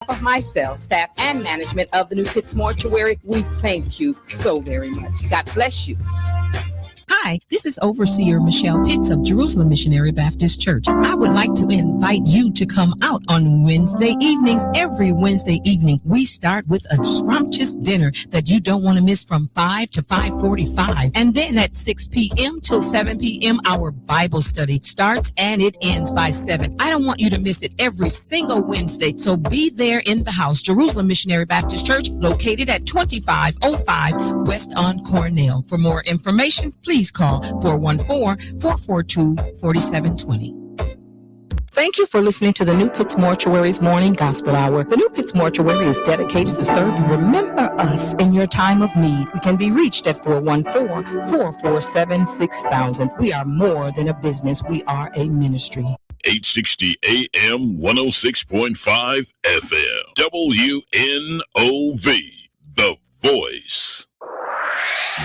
of myself, staff, and management of the New Pitts Mortuary, we thank you so very much. God bless you. Hi, this is Overseer Michelle Pitts of Jerusalem Missionary Baptist Church. I would like to invite you to come out on Wednesday evenings. Every Wednesday evening, we start with a scrumptious dinner that you don't want to miss from 5 to 5:45. And then at 6 p.m. till 7 p.m., our Bible study starts and it ends by 7. I don't want you to miss it every single Wednesday. So be there in the house. Jerusalem Missionary Baptist Church, located at 2505 West on Cornell. For more information, please call 414-442-4720. Thank you for listening to the New Pitts Mortuary's Morning Gospel Hour. The New Pitts Mortuary is dedicated to serve and remember us in your time of need. We can be reached at 414-447-6000. We are more than a business. We are a ministry. 860 AM, 106.5 FM. WNOV, The Voice.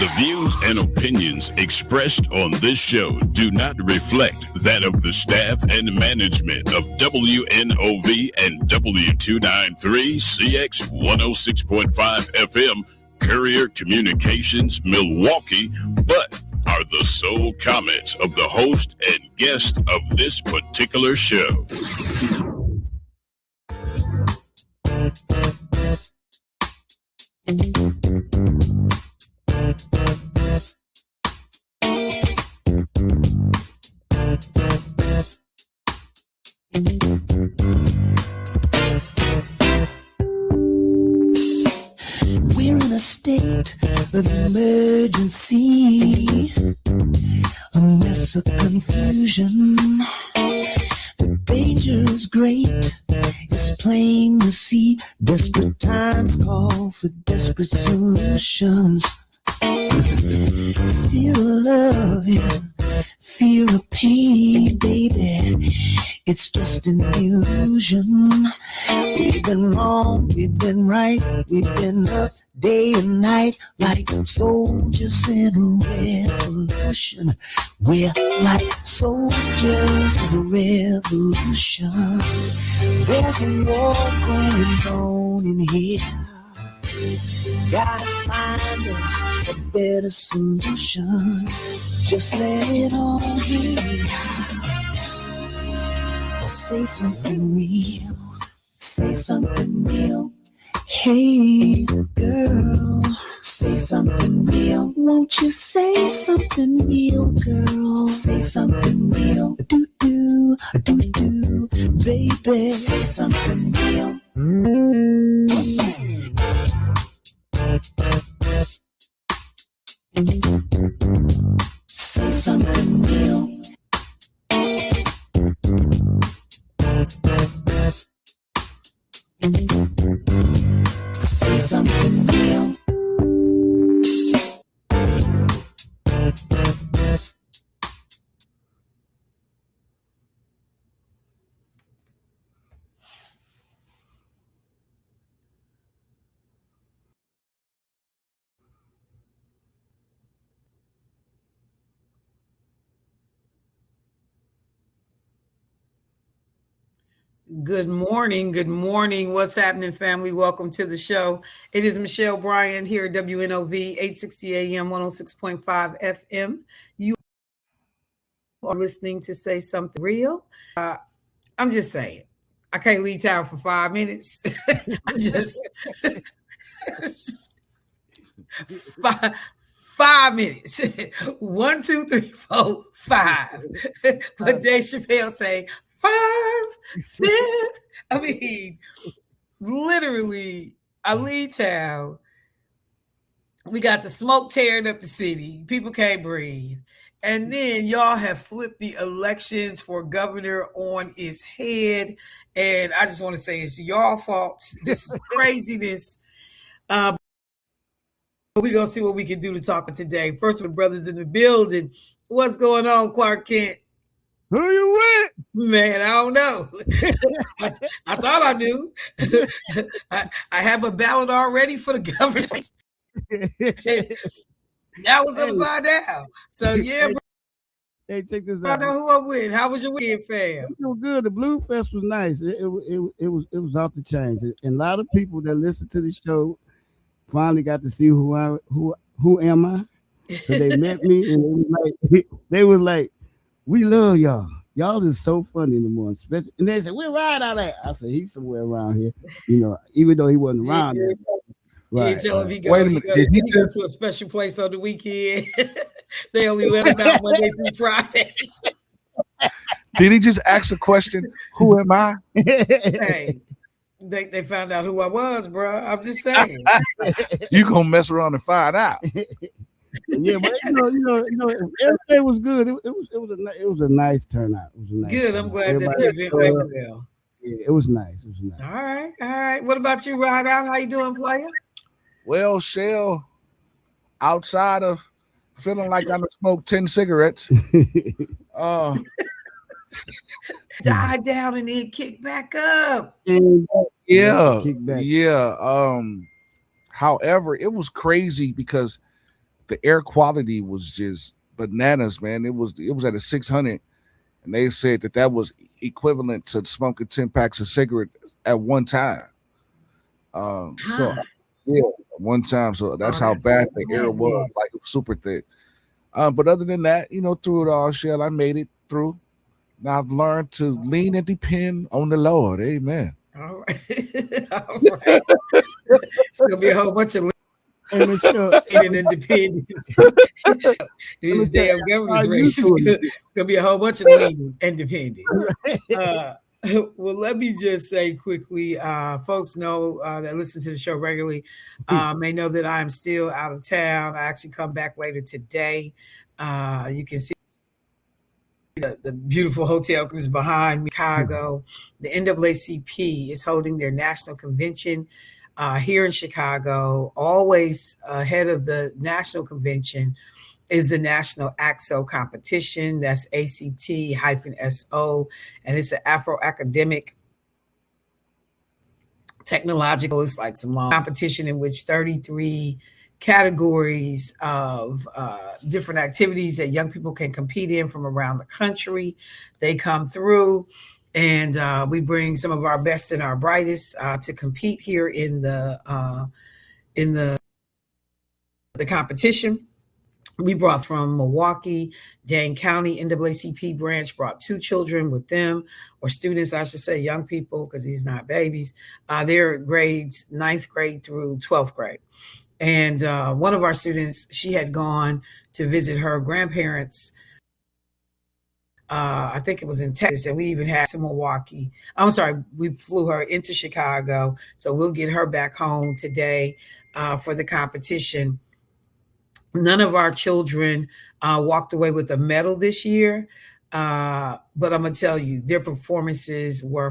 The views and opinions expressed on this show do not reflect that of the staff and management of WNOV and W293 CX 106.5 FM Courier Communications, Milwaukee, but are the sole comments of the host and guest of this particular show. We're in a state of emergency, a mess of confusion. The danger is great, it's plain to see. Desperate times call for desperate solutions. Fear of love is fear of pain, baby. It's just an illusion. We've been wrong, we've been right, we've been up day and night like soldiers in a revolution. We're like soldiers in a revolution. There's a war going on in here. Gotta find us a better solution. Just let it all be. Or say something real. Say something real. Hey, girl. Say something real. Won't you say something real, girl? Say something real. Do-do, do-do, baby. Say something real. Say something real. Say something real. Good morning. Good morning. What's happening, family? Welcome to the show. It is Michelle Bryant here at WNOV, 860 AM, 106.5 FM. You are listening to Say Something Real. I'm just saying, I can't leave town for 5 minutes. I just 5 minutes. 1, 2, 3, 4, 5. But Dave Chappelle say 5, 5. I mean, literally, I leave town. We got the smoke tearing up the city. People can't breathe. And then y'all have flipped the elections for governor on its head. And I just want to say it's y'all fault. This is craziness. But we're going to see what we can do to talk today. First of all, brothers in the building. What's going on, Clark Kent? Who you with? Man, I don't know. I thought I knew. I have a ballot already for the governor. That was upside down. So, yeah, bro. Hey, check this I out. know who I'm with. How was your weekend, fam? It was good. The Blue Fest was nice. It was off the chain. And a lot of people that listen to the show finally got to see who am I. So they met me and they was like, we love y'all. Y'all is so funny in the morning. Especially, and they said, where Ryan out at? I said, he's somewhere around here. Even though he wasn't around there. Right. Tell him he Wait a minute. He go to a special place on the weekend. They only let him out Monday through Friday. Did he just ask a question? Who am I? Hey, they found out who I was, bro. I'm just saying. You gonna mess around and find out. Yeah, but everything was good. It was a nice turnout. It was a nice Good. turnout. I'm glad that the event went well. Yeah, it was nice. It was nice. All right. What about you, Ride Out? How you doing, player? Well, Shell, outside of feeling like I'm gonna smoke 10 cigarettes, Die down and then kick back up. Yeah. However, it was crazy because the air quality was just bananas, man. It was at a 600, and they said that was equivalent to smoking 10 packs of cigarettes at one time. One time. So that's how bad the air was. Like it was super thick. But other than that, through it all, Shell, I made it through. Now I've learned to lean and depend on the Lord. Amen. All right. All right. It's gonna be a whole bunch of leaning and depending. These damn government's race. It's gonna be a whole bunch of leaning and depending. Well, let me just say quickly, folks know that listen to the show regularly may know that I'm still out of town. I actually come back later today. You can see the beautiful hotel is behind me, Chicago. The NAACP is holding their national convention here in Chicago. Always ahead of the national convention is the National ACTSO competition. That's ACT-SO, and it's an Afro-academic technological. It's like some long competition in which 33 categories of different activities that young people can compete in from around the country. They come through, and we bring some of our best and our brightest to compete here in the competition. We brought from Milwaukee, Dane County NAACP branch brought 2 children with them, or students, I should say, young people, because these not babies. They're grades 9th grade through 12th grade. And one of our students, she had gone to visit her grandparents. I think it was in Texas, and we even had to Milwaukee. I'm sorry, we flew her into Chicago. So we'll get her back home today for the competition. None of our children walked away with a medal this year, but I'm gonna tell you, their performances were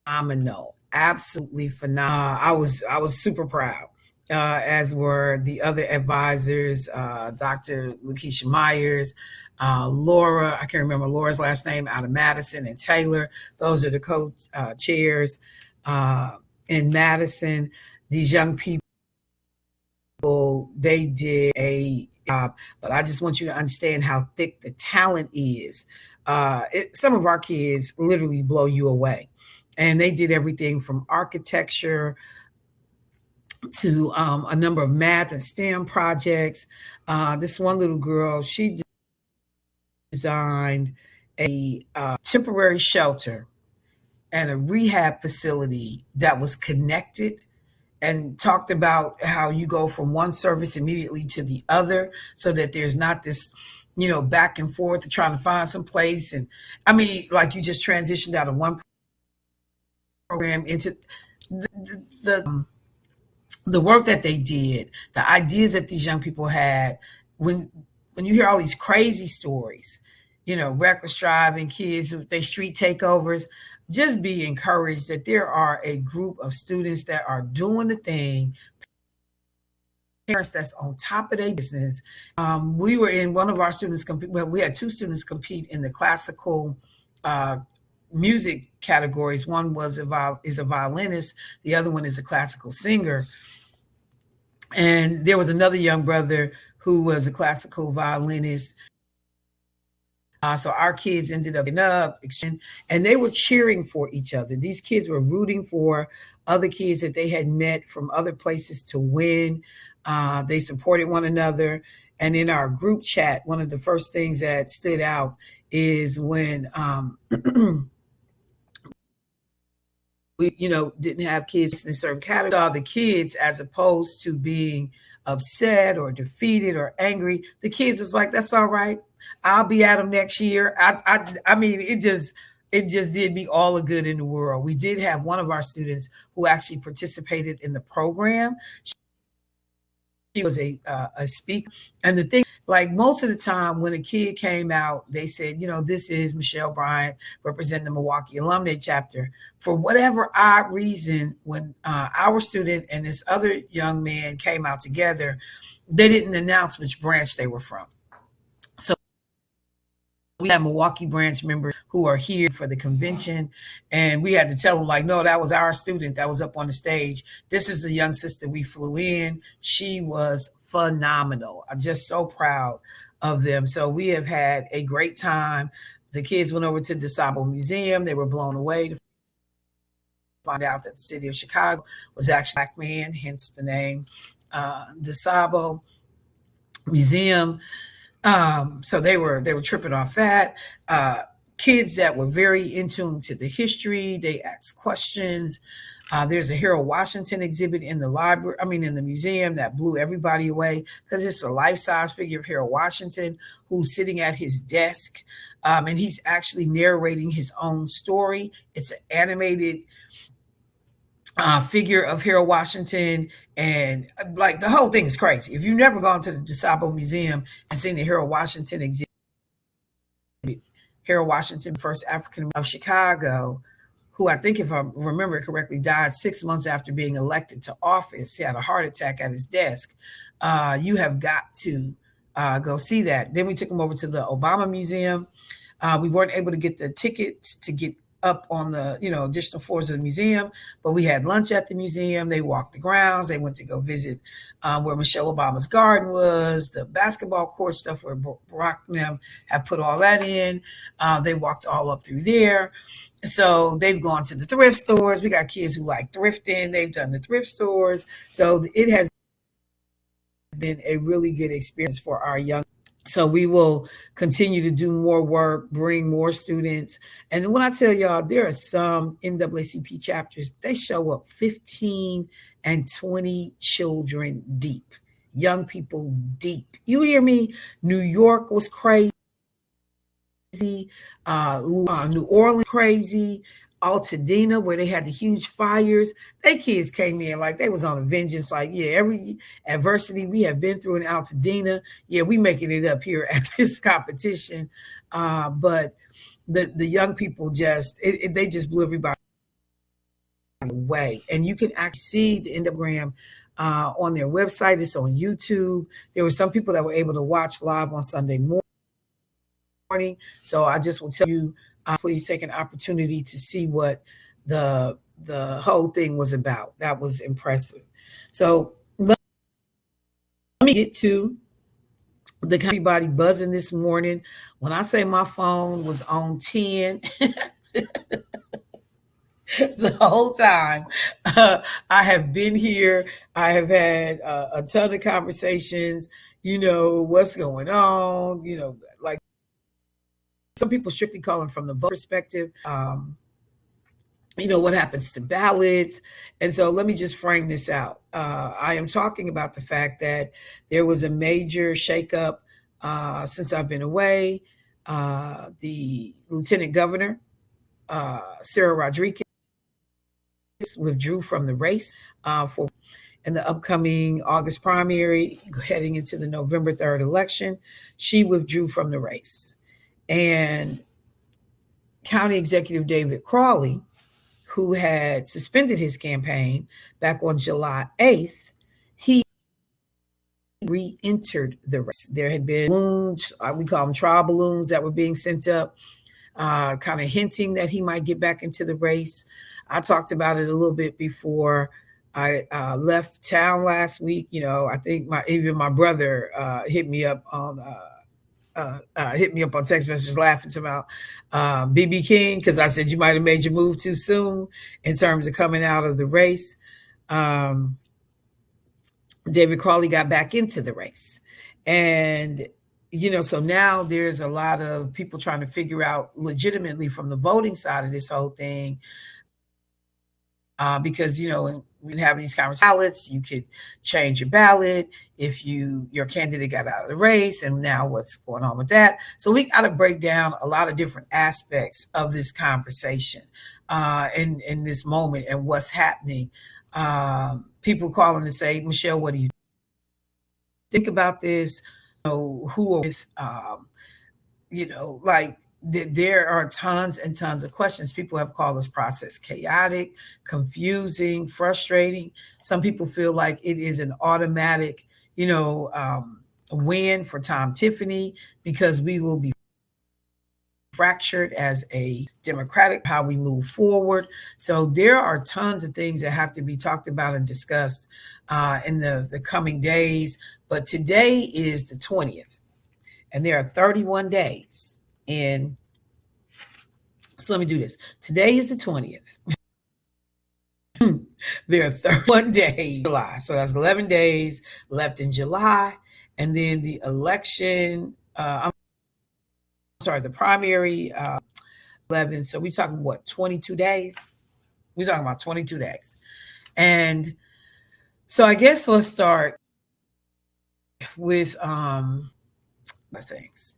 phenomenal, absolutely phenomenal. I was super proud, as were the other advisors, Dr. Lakeisha Myers, Laura. I can't remember Laura's last name, out of Madison, and Taylor. Those are the co-chairs in Madison. These young people, they did a job, but I just want you to understand how thick the talent is. Some of our kids literally blow you away, and they did everything from architecture to a number of math and STEM projects. This one little girl, she designed a temporary shelter and a rehab facility that was connected, and talked about how you go from one service immediately to the other so that there's not this, back and forth to trying to find some place. And I mean, like, you just transitioned out of one program into the work that they did, the ideas that these young people had. When you hear all these crazy stories, reckless driving, kids with their street takeovers, just be encouraged that there are a group of students that are doing the thing, parents that's on top of their business. We were in one of our students compete. Well, we had 2 students compete in the classical music categories. One is a violinist, the other one is a classical singer. And there was another young brother who was a classical violinist. So our kids ended up and they were cheering for each other. These kids were rooting for other kids that they had met from other places to win. They supported one another. And in our group chat, one of the first things that stood out is when we, didn't have kids in a certain category. Saw the kids, as opposed to being upset or defeated or angry, the kids was like, "That's all right. I'll be at them next year." I mean, it just did me all the good in the world. We did have one of our students who actually participated in the program. She was a speaker. And the thing, like most of the time when a kid came out, they said, this is Michelle Bryant representing the Milwaukee Alumni Chapter. For whatever odd reason, when our student and this other young man came out together, they didn't announce which branch they were from. So we have Milwaukee branch members who are here for the convention, and we had to tell them, like, no, that was our student that was up on the stage. This is the young sister we flew in. She was phenomenal. I'm just so proud of them. So we have had a great time. The kids went over to the DeSable Museum. They were blown away to find out that the city of Chicago was actually a Black man, hence the name DeSable Museum. So they were tripping off that. Kids that were very in tune to the history, they asked questions. There's a Harold Washington exhibit in the library, in the museum, that blew everybody away because it's a life-size figure of Harold Washington who's sitting at his desk, and he's actually narrating his own story. It's an animated figure of Harold Washington, and like the whole thing is crazy. If you've never gone to the DeSable Museum and seen the Harold Washington exhibit, Harold Washington, first African of Chicago, who I think, if I remember correctly, died 6 months after being elected to office. He had a heart attack at his desk. You have got to go see that. Then we took him over to the Obama Museum. We weren't able to get the tickets to get up on the additional floors of the museum, but we had lunch at the museum. They walked the grounds. They went to go visit where Michelle Obama's garden was, the basketball court stuff where Barack and them have put all that in. They walked all up through there. So they've gone to the thrift stores. We got kids who like thrifting. They've done the thrift stores. So it has been a really good experience for our young. So we will continue to do more work, bring more students. And when I tell y'all, there are some NAACP chapters, they show up 15 and 20 children deep, young people deep. You hear me? New York was crazy. New Orleans crazy. Altadena, where they had the huge fires, they kids came in like they was on a vengeance. Like, yeah, every adversity we have been through in Altadena, yeah, we making it up here at this competition. But the young people they just blew everybody away. And you can actually see the Instagram on their website. It's on YouTube. There were some people that were able to watch live on Sunday morning. So I just will tell you, please take an opportunity to see what the whole thing was about. That was impressive. So let me get to everybody buzzing this morning. When I say my phone was on 10 the whole time, I have been here. I have had a ton of conversations, what's going on, like some people strictly calling from the vote perspective, what happens to ballots. And so let me just frame this out. I am talking about the fact that there was a major shakeup since I've been away. The Lieutenant Governor, Sarah Rodriguez, withdrew from the race in the upcoming August primary, heading into the November 3rd election. She withdrew from the race. And County Executive David Crawley, who had suspended his campaign back on July 8th, he re-entered the race. There had been balloons, we call them trial balloons, that were being sent up, kind of hinting that he might get back into the race. I talked about it a little bit before I left town last week. I think even my brother hit me up on hit me up on text messages laughing about BB King, because I said you might have made your move too soon in terms of coming out of the race. David Crawley got back into the race. And, so now there's a lot of people trying to figure out legitimately from the voting side of this whole thing, because, when having these conversations, ballots, you could change your ballot if your candidate got out of the race, and now what's going on with that. So we got to break down a lot of different aspects of this conversation in this moment and what's happening. People calling to say, Michelle, what do you think about this? Who are with, there are tons and tons of questions. People have called this process chaotic, confusing, frustrating. Some people feel like it is an automatic, win for Tom Tiffany, because we will be fractured as a Democratic, how we move forward. So there are tons of things that have to be talked about and discussed in the coming days. But today is the 20th, and there are 31 days in. So let me do this. Today is the 20th. There are 31 days in July. So that's 11 days left in July. And then the election, the primary, 11. So we're talking, 22 days? We're talking about 22 days. And so I guess let's start with the things.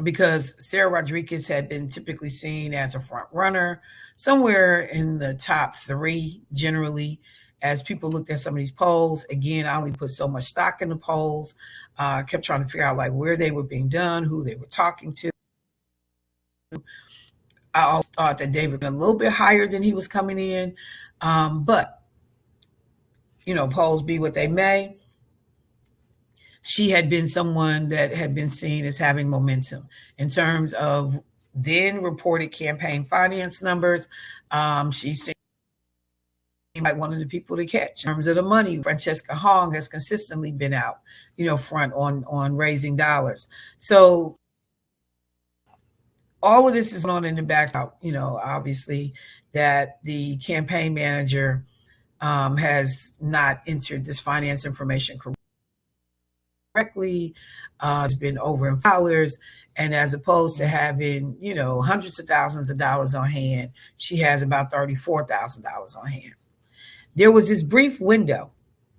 Because Sarah Rodriguez had been typically seen as a front runner, somewhere in the top 3 generally, as people looked at some of these polls. Again, I only put so much stock in the polls, kept trying to figure out where they were being done, who they were talking to. I also thought that David was a little bit higher than he was coming in, but polls be what they may. She had been someone that had been seen as having momentum in terms of then reported campaign finance numbers. She seemed like one of the people to catch. In terms of the money, Francesca Hong has consistently been out, front on raising dollars. So all of this is on in the background, obviously, that the campaign manager has not entered this finance information correctly. It's been over in dollars, and as opposed to having hundreds of thousands of dollars on hand, she has about $34,000 on hand. There was this brief window.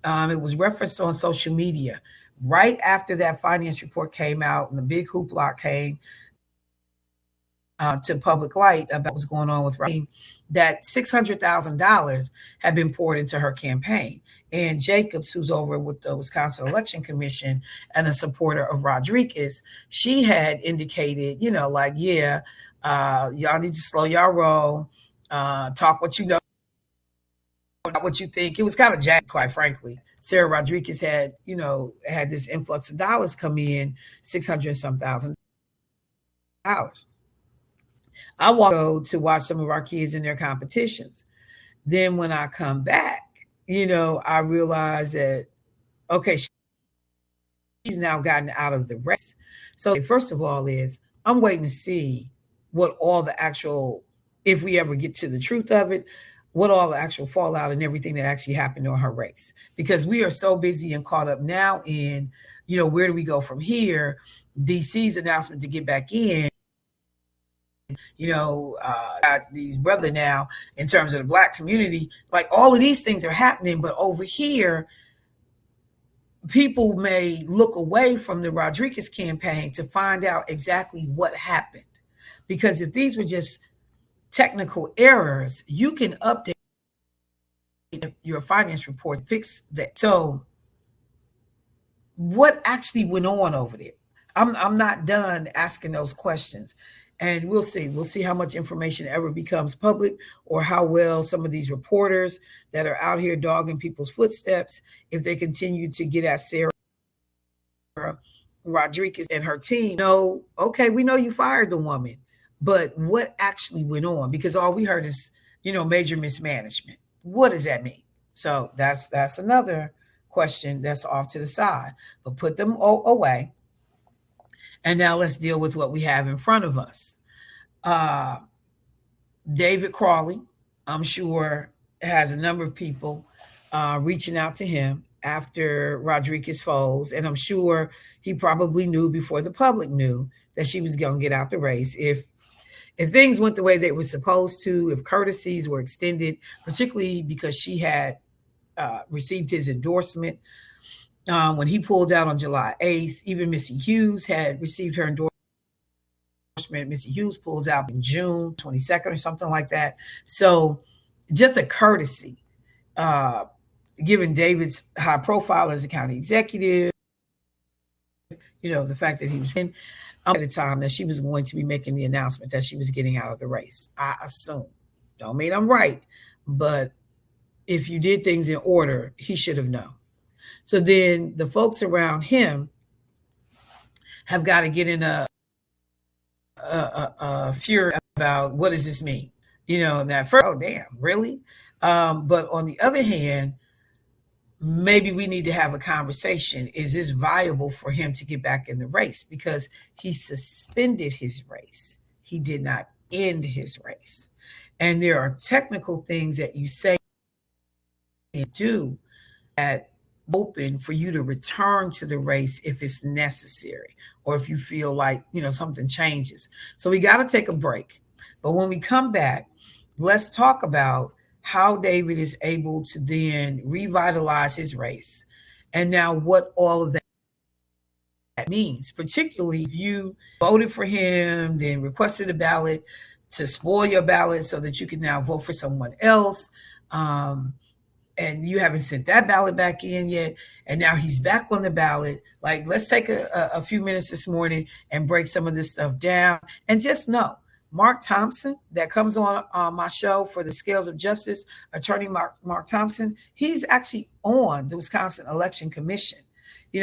It was referenced on social media right after that finance report came out and the big hoopla came to public light about what's going on with Raheem, that $600,000 had been poured into her campaign. And Shakeups, who's over with the Wisconsin Election Commission and a supporter of Rodriguez, she had indicated, y'all need to slow y'all roll, talk what you know, not what you think. It was kind of jacked, quite frankly. Sarah Rodriguez had this influx of dollars come in, 600 and some thousand dollars. I go to watch some of our kids in their competitions. Then when I come back, I realized that, okay, she's now gotten out of the race. So first of all I'm waiting to see what all the actual, if we ever get to the truth of it, what all the actual fallout and everything that actually happened on her race. Because we are so busy and caught up now in, where do we go from here? DC's announcement to get back in, got these brother now in terms of the Black community, all of these things are happening, but over here, people may look away from the Rodriguez campaign to find out exactly what happened. Because if these were just technical errors, you can update your finance report, fix that. So what actually went on over there? I'm not done asking those questions. And we'll see. We'll see how much information ever becomes public, or how well some of these reporters that are out here dogging people's footsteps, if they continue to get at Sarah Rodriguez and her team. Okay, we know you fired the woman, but what actually went on? Because all we heard is, major mismanagement. What does that mean? So that's another question that's off to the side, but put them away. And now let's deal with what we have in front of us. David Crawley, I'm sure, has a number of people reaching out to him after Rodriguez falls. And I'm sure he probably knew before the public knew that she was going to get out the race. If things went the way they were supposed to, if courtesies were extended, particularly because she had received his endorsement when he pulled out on July 8th, even Missy Hughes had received her endorsement. Missy Hughes pulls out in June 22nd or something like that. So just a courtesy, given David's high profile as a county executive, the fact that he was in at the time that she was going to be making the announcement that she was getting out of the race. I assume. Don't mean I'm right, but if you did things in order, he should have known. So then the folks around him have got to get in a fury about what does this mean? That first, oh damn, really? But on the other hand, maybe we need to have a conversation. Is this viable for him to get back in the race? Because he suspended his race. He did not end his race. And there are technical things that you say and do that open for you to return to the race if it's necessary, or if you feel like, something changes. So we got to take a break. But when we come back, let's talk about how David is able to then revitalize his race. And now what all of that means, particularly if you voted for him, then requested a ballot to spoil your ballot so that you can now vote for someone else. And you haven't sent that ballot back in yet. And now he's back on the ballot. Like, let's take a few minutes this morning and break some of this stuff down. And just know, Mark Thompson, that comes on my show for the Scales of Justice, attorney Mark Thompson, he's actually on the Wisconsin Election Commission.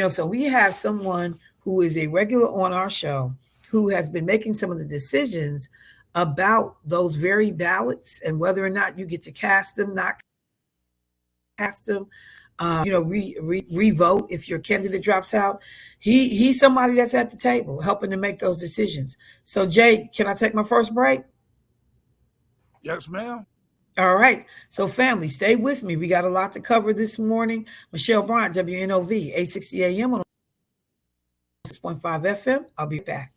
So we have someone who is a regular on our show who has been making some of the decisions about those very ballots and whether or not you get to cast them, not cast them, re-vote if your candidate drops out. He's somebody that's at the table helping to make those decisions. So Jay, can I take my first break? Yes, ma'am. All right. So family, stay with me. We got a lot to cover this morning. Michelle Bryant, WNOV, 860 AM on 6.5 FM. I'll be back.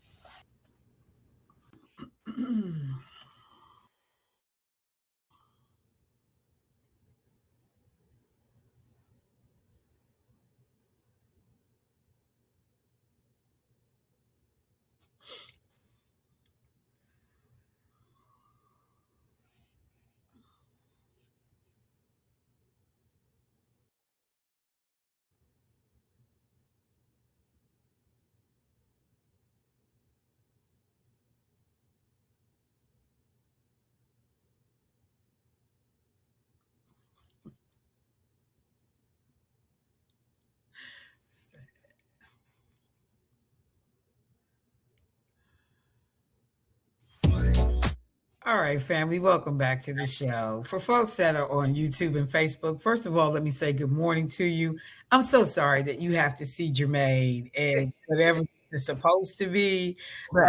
All right, family, welcome back to the show. For folks that are on YouTube and Facebook, first of all, let me say good morning to you. I'm so sorry that you have to see Jermaine and whatever it's supposed to be.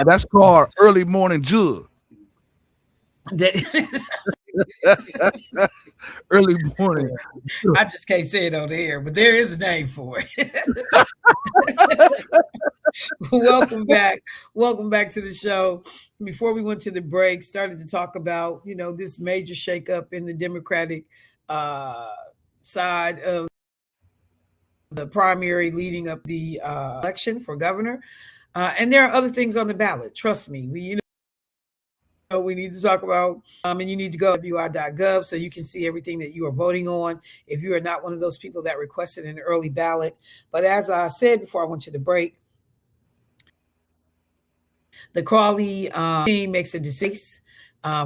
That's called early morning jug. Early morning. I just can't say it on the air, but there is a name for it. Welcome back. Welcome back to the show. Before we went to the break, started to talk about, this major shakeup in the Democratic side of the primary leading up the election for governor. And there are other things on the ballot. Trust me. We need to talk about, and you need to go to wi.gov so you can see everything that you are voting on if you are not one of those people that requested an early ballot. But as I said before I went to the break, the Crawley team makes a decision.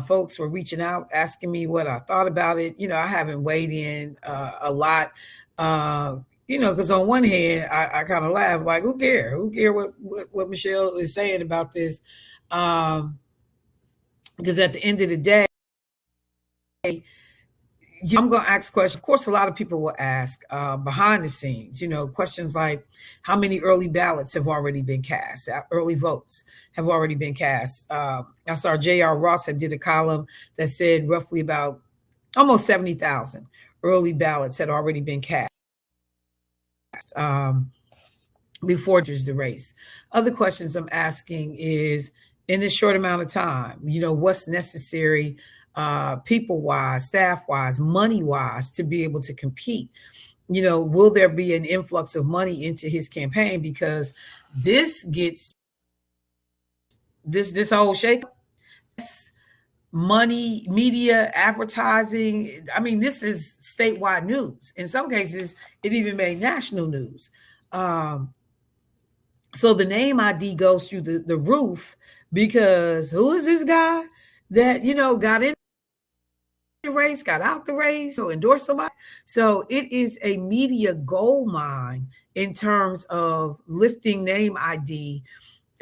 Folks were reaching out, asking me what I thought about it. I haven't weighed in a lot, because on one hand, I kind of laugh, like, who cares? Who cares what Michelle is saying about this? Because at the end of the day, I'm going to ask questions. Of course, a lot of people will ask behind the scenes, questions like how many early ballots have already been cast, early votes have already been cast. I saw J.R. Ross had did a column that said roughly about almost 70,000 early ballots had already been cast before the race. Other questions I'm asking is, in this short amount of time, what's necessary people-wise, staff-wise, money-wise to be able to compete? Will there be an influx of money into his campaign? Because this gets this whole shakeup, money, media, advertising. I mean, this is statewide news. In some cases, it even made national news. So the name ID goes through the roof, because who is this guy that, got in the race, got out the race, or endorsed somebody? So it is a media gold mine in terms of lifting name ID,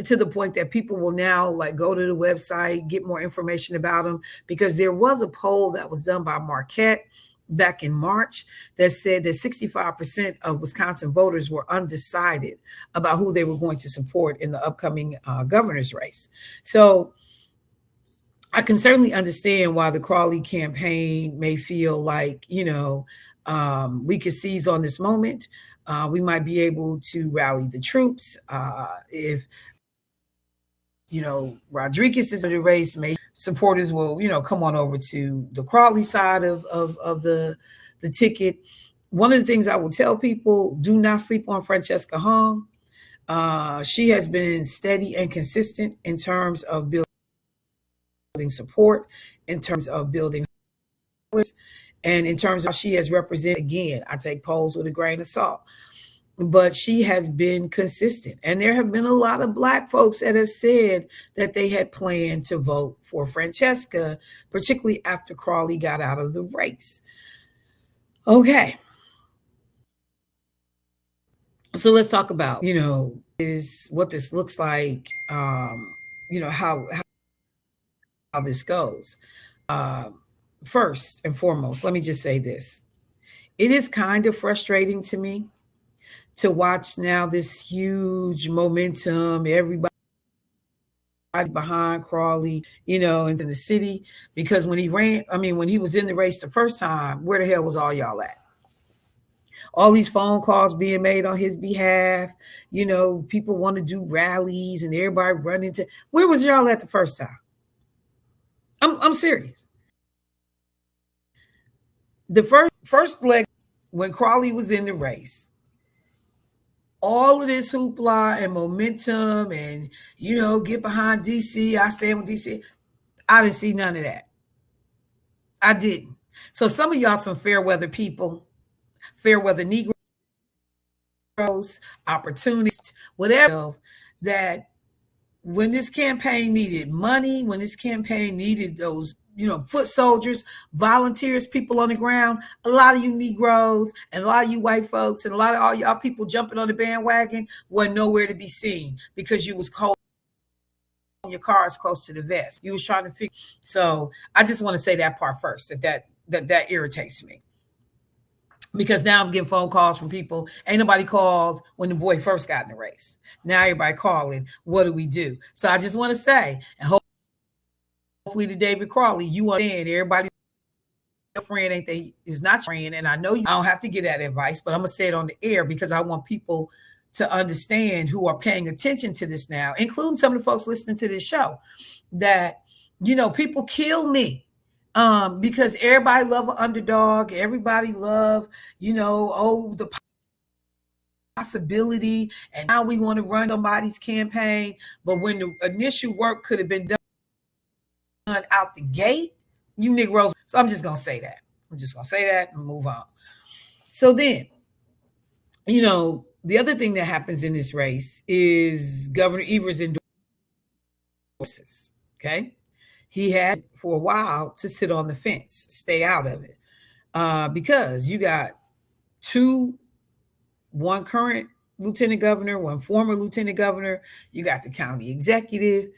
to the point that people will now go to the website, get more information about them, because there was a poll that was done by Marquette back in March that said that 65% of Wisconsin voters were undecided about who they were going to support in the upcoming governor's race. So I can certainly understand why the Crawley campaign may feel like, we could seize on this moment. We might be able to rally the troops. If Rodriguez is in the race, maybe supporters will, come on over to the Crawley side of the ticket. One of the things I will tell people, do not sleep on Francesca Hong. She has been steady and consistent in terms of building support, in terms of building, and in terms of how she has represented. Again, I take polls with a grain of salt, but she has been consistent. And there have been a lot of Black folks that have said that they had planned to vote for Francesca, particularly after Crawley got out of the race. Okay. So let's talk about, is what this looks like, how this goes. First and foremost, let me just say this. It is kind of frustrating to me to watch now this huge momentum, everybody behind Crawley, in the city, because when he was in the race the first time, where the hell was all y'all at? All these phone calls being made on his behalf, people want to do rallies and everybody running to, where was y'all at the first time? I'm serious. The first leg, when Crawley was in the race, all of this hoopla and momentum and, get behind DC, I stand with DC, I didn't see none of that. I didn't. So some of y'all some fair weather people, fair weather Negroes, opportunists, whatever, that when this campaign needed money, when this campaign needed those, foot soldiers, volunteers, people on the ground, a lot of you Negroes and a lot of you white folks and a lot of all y'all people jumping on the bandwagon were nowhere to be seen, because you was holding your cards close to the vest. You was trying to figure. So I just want to say that part first, that irritates me. Because now I'm getting phone calls from people. Ain't nobody called when the boy first got in the race. Now everybody calling, what do we do? So I just want to say, and hopefully to David Crawley, you understand everybody, your friend is not your friend. And I know I don't have to get that advice, but I'm going to say it on the air because I want people to understand, who are paying attention to this now, including some of the folks listening to this show, that, people kill me. Because everybody love an underdog. Everybody love, the possibility, and now we want to run somebody's campaign. But when the initial work could have been done out the gate, you Negroes. So I'm just going to say that. And move on. So then, the other thing that happens in this race is Governor Evers endorses. Okay. He had for a while to sit on the fence, stay out of it, because you got one current lieutenant governor, one former lieutenant governor. You got the county executive.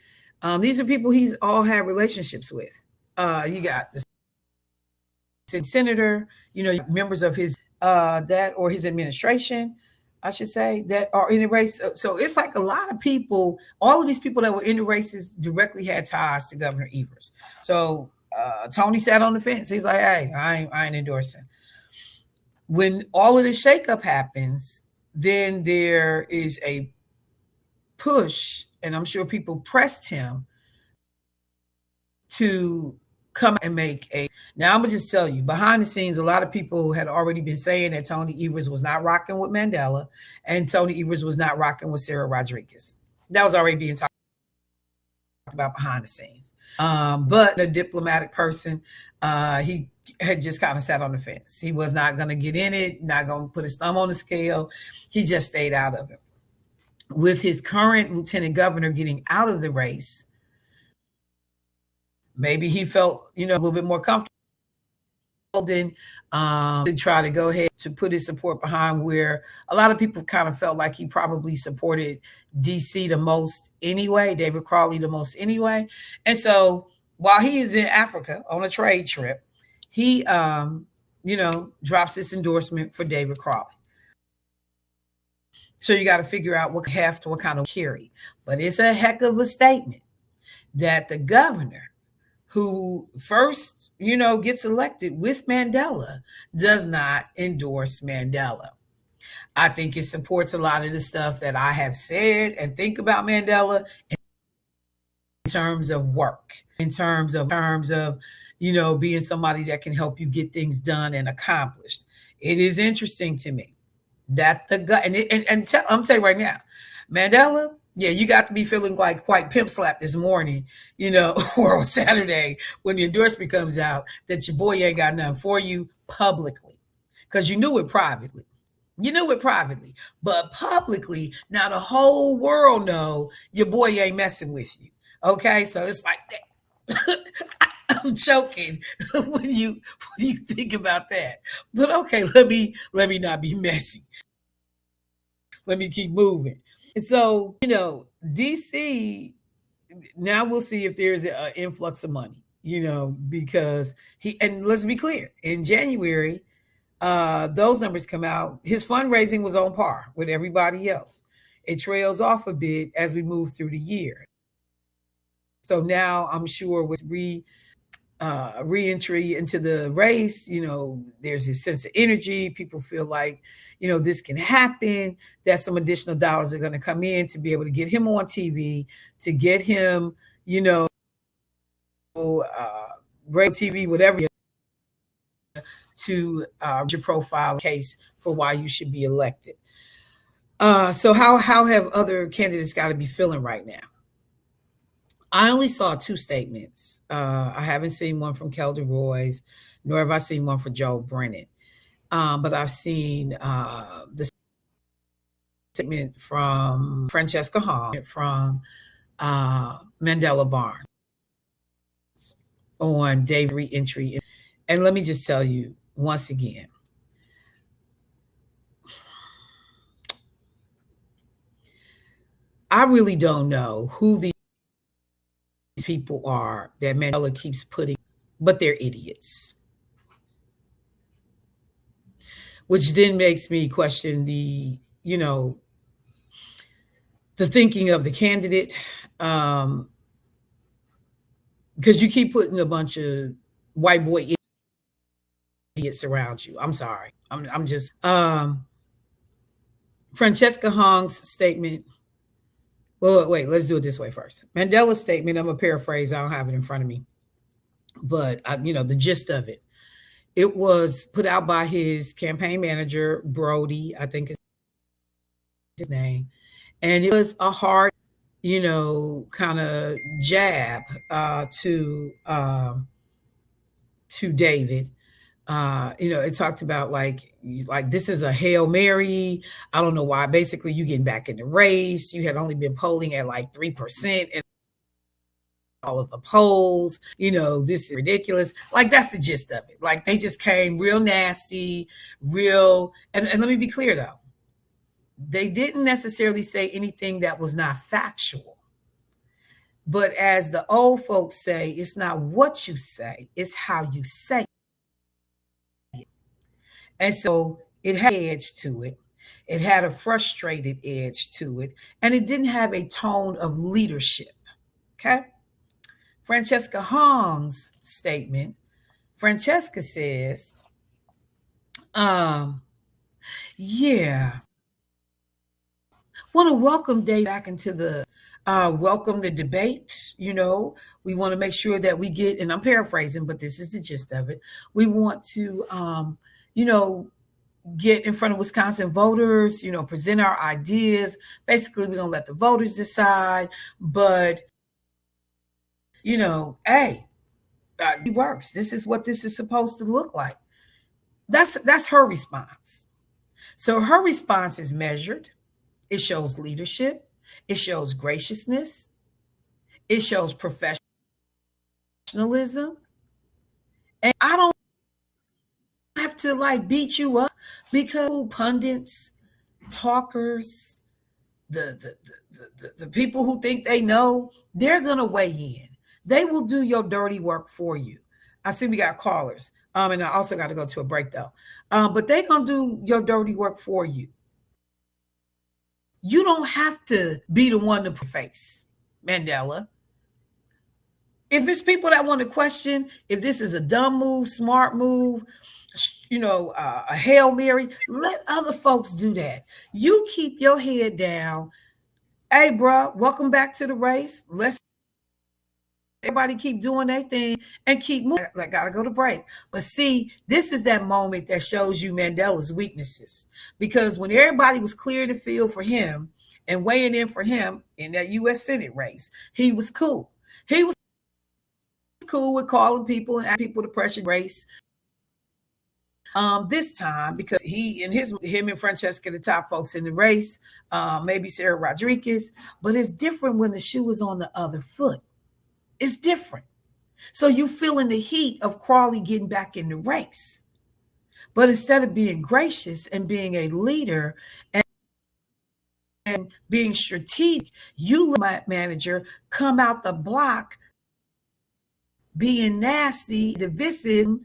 These are people he's all had relationships with. You got the senator, members of his that or his administration, I should say, that are in the race. So it's like a lot of people, all of these people that were in the races directly had ties to Governor Evers. So Tony sat on the fence. He's like, hey, I ain't endorsing. When all of this shakeup happens, then there is a push, and I'm sure people pressed him to come and make a. Now, I'm going to just tell you, behind the scenes, a lot of people had already been saying that Tony Evers was not rocking with Mandela and Tony Evers was not rocking with Sarah Rodriguez. That was already being talked about behind the scenes. But a diplomatic person, he had just kind of sat on the fence. He was not going to get in it, not going to put his thumb on the scale. He just stayed out of it. With his current lieutenant governor getting out of the race, maybe he felt, a little bit more comfortable to try to go ahead to put his support behind where a lot of people kind of felt like he probably supported DC the most anyway, David Crawley the most anyway. And so while he is in Africa on a trade trip, he, drops this endorsement for David Crawley. So you got to figure out what kind of carry. But it's a heck of a statement that the governor who first, gets elected with Mandela does not endorse Mandela. I think it supports a lot of the stuff that I have said and think about Mandela in terms of work, in terms of, being somebody that can help you get things done and accomplished. It is interesting to me that the guy, I'm telling you right now, Mandela, yeah, you got to be feeling like quite pimp slap this morning, or on Saturday when the endorsement comes out that your boy ain't got nothing for you publicly, because you knew it privately. But publicly, now the whole world know your boy ain't messing with you. Okay, so it's like that. I'm choking when you think about that. But okay, let me not be messy. Let me keep moving. And so, DC, now we'll see if there's an influx of money, because and let's be clear, in January, those numbers come out. His fundraising was on par with everybody else. It trails off a bit as we move through the year. So now I'm sure with reentry into the race, there's this sense of energy. People feel like, this can happen, that some additional dollars are going to come in to be able to get him on TV, to get him, radio TV, whatever, to your profile case for why you should be elected. So how have other candidates got to be feeling right now? I only saw two statements. I haven't seen one from Kelda Royce, nor have I seen one for Joe Brennan. But I've seen the statement from Francesca Hong, from Mandela Barnes on David reentry. And let me just tell you once again, I really don't know who these people are that Mandela keeps putting, but they're idiots. Which then makes me question the thinking of the candidate, because you keep putting a bunch of white boy idiots around you. I'm sorry. I'm just Francesca Hong's statement. Well, wait, let's do it this way first. Mandela's statement, I'm going to paraphrase. I don't have it in front of me. But, the gist of it. It was put out by his campaign manager, Brody, I think is his name. And it was a hard, kind of jab to David. It talked about like this is a Hail Mary. I don't know why. Basically, you getting back in the race. You had only been polling at like 3% in all of the polls. This is ridiculous. Like, that's the gist of it. Like, they just came real nasty, real. And let me be clear, though. They didn't necessarily say anything that was not factual. But as the old folks say, it's not what you say, it's how you say it. And so it had an edge to it. It had a frustrated edge to it. And it didn't have a tone of leadership. Okay. Francesca Hong's statement, Francesca says, yeah, want to welcome Dave back into the welcome the debate. You know, we want to make sure that we get, and I'm paraphrasing, but this is the gist of it. We want to, you know, get in front of Wisconsin voters, you know, present our ideas. Basically, we're gonna let the voters decide. But, you know, hey, it works. This is what this is supposed to look like. That's her response. So her response is measured. It shows leadership. It shows graciousness. It shows professionalism. And I don't have to like beat you up because pundits, talkers, the people who think they know, they're gonna weigh in. They will do your dirty work for you. I see we got callers. And I also got to go to a break though. But they're gonna do your dirty work for you. You don't have to be the one to face Mandela. If it's people that want to question if this is a dumb move, smart move, you know, a Hail Mary, let other folks do that. You keep your head down. Hey, bro, welcome back to the race. Let's everybody keep doing their thing and keep moving. I gotta go to break. But see, this is that moment that shows you Mandela's weaknesses. Because when everybody was clear the field for him and weighing in for him in that U.S. Senate race, he was cool. He was cool with calling people and asking people to pressure race. This time, because him and Francesca, the top folks in the race, maybe Sarah Rodriguez, but it's different when the shoe is on the other foot. It's different. So you feeling the heat of Crawley getting back in the race. But instead of being gracious and being a leader and being strategic, you let manager come out the block being nasty, divisive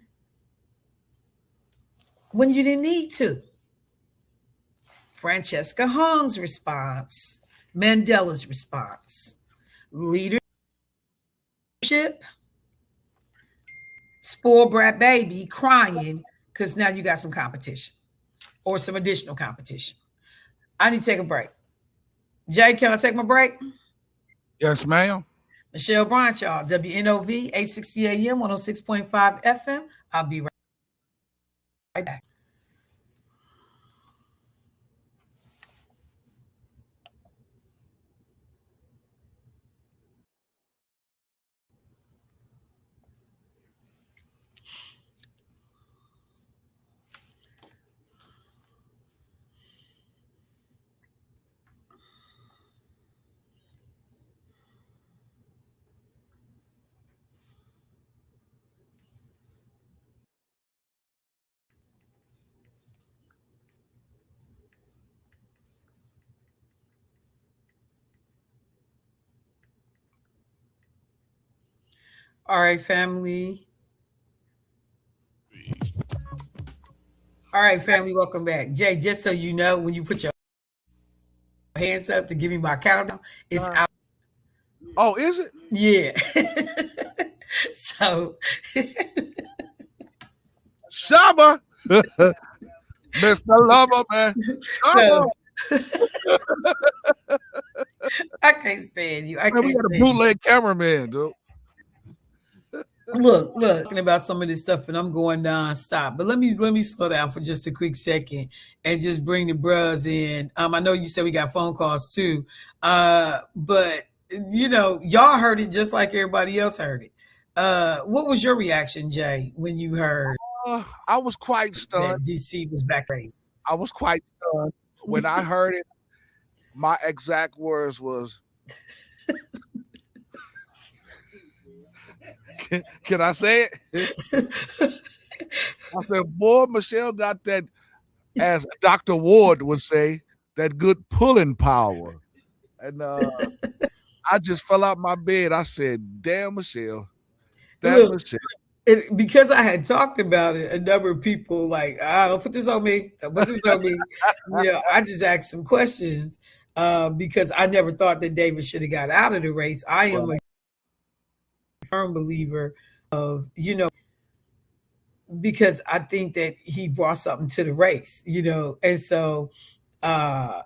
when you didn't need to. Francesca Hong's response, Mandela's response, leadership, spoiled brat baby crying because now you got some competition or some additional competition. I need to take a break. Jay, can I take my break? Yes, ma'am. Michelle Bryant, y'all, WNOV, 860 AM, 106.5 FM. I'll be right back. All right, family. All right, family, welcome back. Jay, just so you know, when you put your hands up to give me my countdown, it's out. Oh, is it? Yeah. So Shaba. Mr. Lover, man. Shaba. I can't stand you. Man, we got a bootleg cameraman, dude. Look, talking about some of this stuff, and I'm going nonstop. But let me slow down for just a quick second and just bring the bros in. I know you said we got phone calls too, but you know, y'all heard it just like everybody else heard it. What was your reaction, Jay, when you heard? I was quite stunned. DC was back raised. I was quite stunned when I heard it. My exact words was, can I say it? I said, boy, Michelle got that, as Dr. Ward would say, that good pulling power. And I just fell out my bed. I said, damn, Michelle. Damn, Michelle. because I had talked about it, a number of people like, don't put this on me. Don't put this on me. I just asked some questions because I never thought that David should have got out of the race. I am a firm believer of, because I think that he brought something to the race, and so I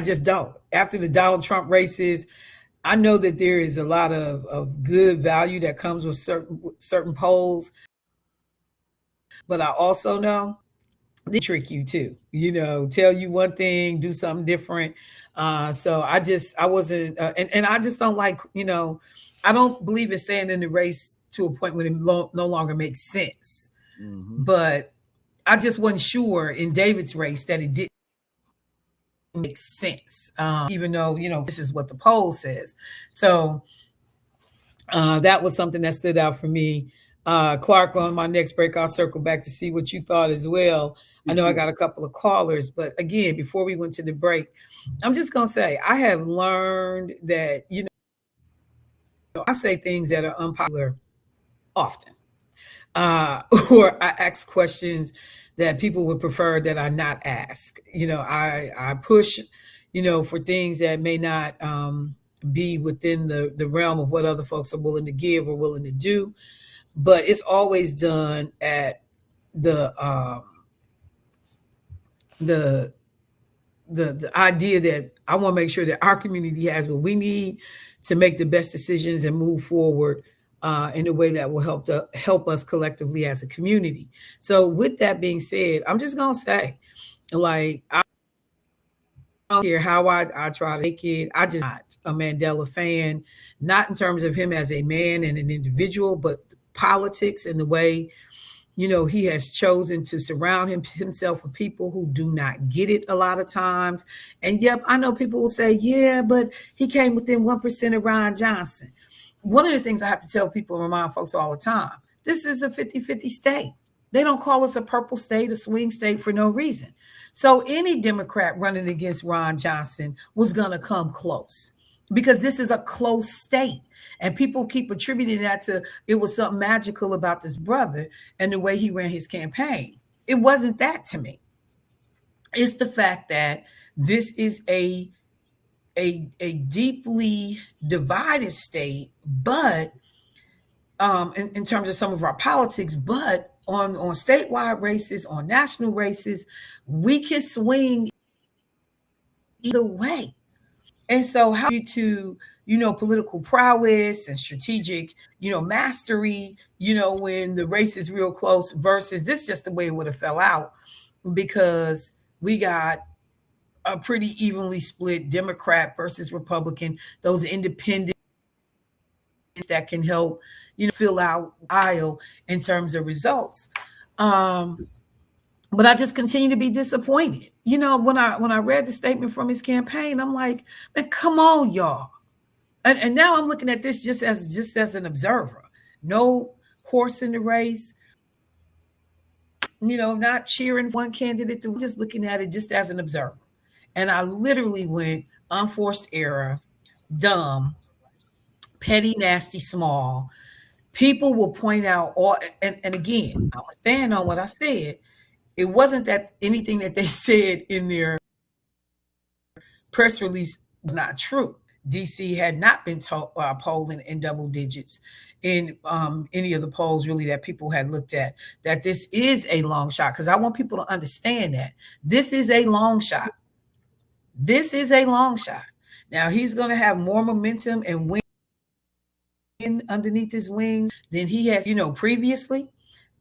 just don't. After the Donald Trump races, I know that there is a lot of good value that comes with certain polls, but I also know they trick you too. Tell you one thing, do something different. So I wasn't, and I just don't like. I don't believe in staying in the race to a point where it no longer makes sense. Mm-hmm. But I just wasn't sure in David's race that it didn't make sense, even though this is what the poll says. So that was something that stood out for me. Clark, on my next break, I'll circle back to see what you thought as well. I know I got a couple of callers, but again, before we went to the break, I'm just gonna say I have learned that I say things that are unpopular often, or I ask questions that people would prefer that I not ask. I push, for things that may not be within the realm of what other folks are willing to give or willing to do, but it's always done at the idea that I want to make sure that our community has what we need to make the best decisions and move forward in a way that will help us collectively as a community. So with that being said, I'm just going to say, I don't care how I try to make it. I just not a Mandela fan, not in terms of him as a man and an individual, but politics and the way, he has chosen to surround himself with people who do not get it a lot of times. And yep, I know people will say, yeah, but he came within 1% of Ron Johnson. One of the things I have to tell people and remind folks all the time, this is a 50-50 state. They don't call us a purple state, a swing state for no reason. So any Democrat running against Ron Johnson was going to come close because this is a close state. And people keep attributing that to it was something magical about this brother and the way he ran his campaign. It wasn't that to me. It's the fact that this is a deeply divided state, but in terms of some of our politics, but on statewide races, on national races, we can swing either way. And so how to, political prowess and strategic, mastery, when the race is real close versus this just the way it would have fell out because we got a pretty evenly split Democrat versus Republican, those independents that can help, fill out aisle in terms of results. But I just continue to be disappointed. When I read the statement from his campaign, I'm like, man, come on, y'all. And now I'm looking at this just as an observer. No horse in the race, not cheering one candidate, just looking at it just as an observer. And I literally went unforced error, dumb, petty, nasty, small. People will point out all, and again, I'll stand on what I said. It wasn't that anything that they said in their press release was not true. DC had not been polling in double digits in any of the polls really that people had looked at, that this is a long shot. Because I want people to understand that this is a long shot. This is a long shot. Now he's going to have more momentum and win underneath his wings than he has, previously.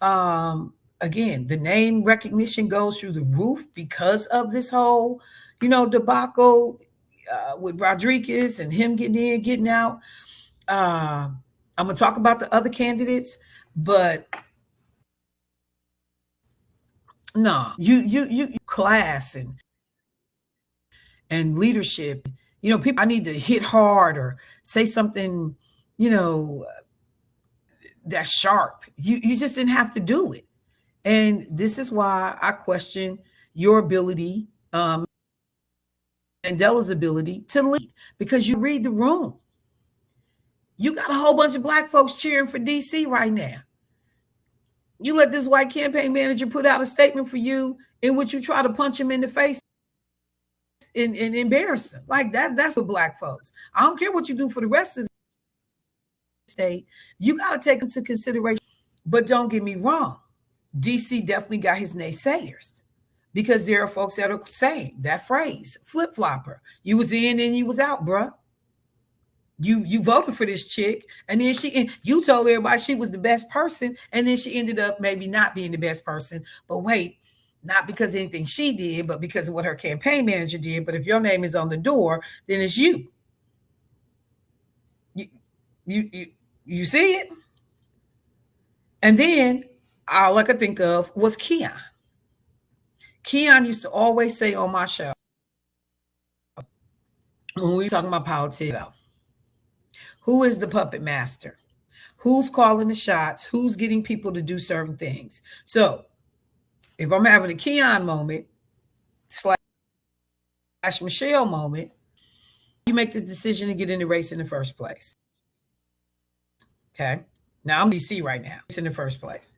Again, the name recognition goes through the roof because of this whole, debacle with Rodriguez and him getting in, getting out. I'm going to talk about the other candidates, but no, you class and leadership, people, I need to hit hard or say something, that's sharp. You just didn't have to do it. And this is why I question your ability, Mandela's ability to lead, because you read the room. You got a whole bunch of black folks cheering for DC right now. You let this white campaign manager put out a statement for you in which you try to punch him in the face and embarrass him. Like that's for black folks. I don't care what you do for the rest of the state. You got to take into consideration. But don't get me wrong. DC definitely got his naysayers because there are folks that are saying that phrase, flip-flopper. You was in and you was out, bruh. You voted for this chick, and then you told everybody she was the best person, and then she ended up maybe not being the best person. But wait, not because of anything she did, but because of what her campaign manager did. But if your name is on the door, then it's you. You see it? And then all I could think of was Keon. Keon used to always say on my show, when we were talking about politics, who is the puppet master? Who's calling the shots? Who's getting people to do certain things? So if I'm having a Keon moment / Michelle moment, you make the decision to get in the race in the first place. Okay. Now I'm DC right now. It's in the first place.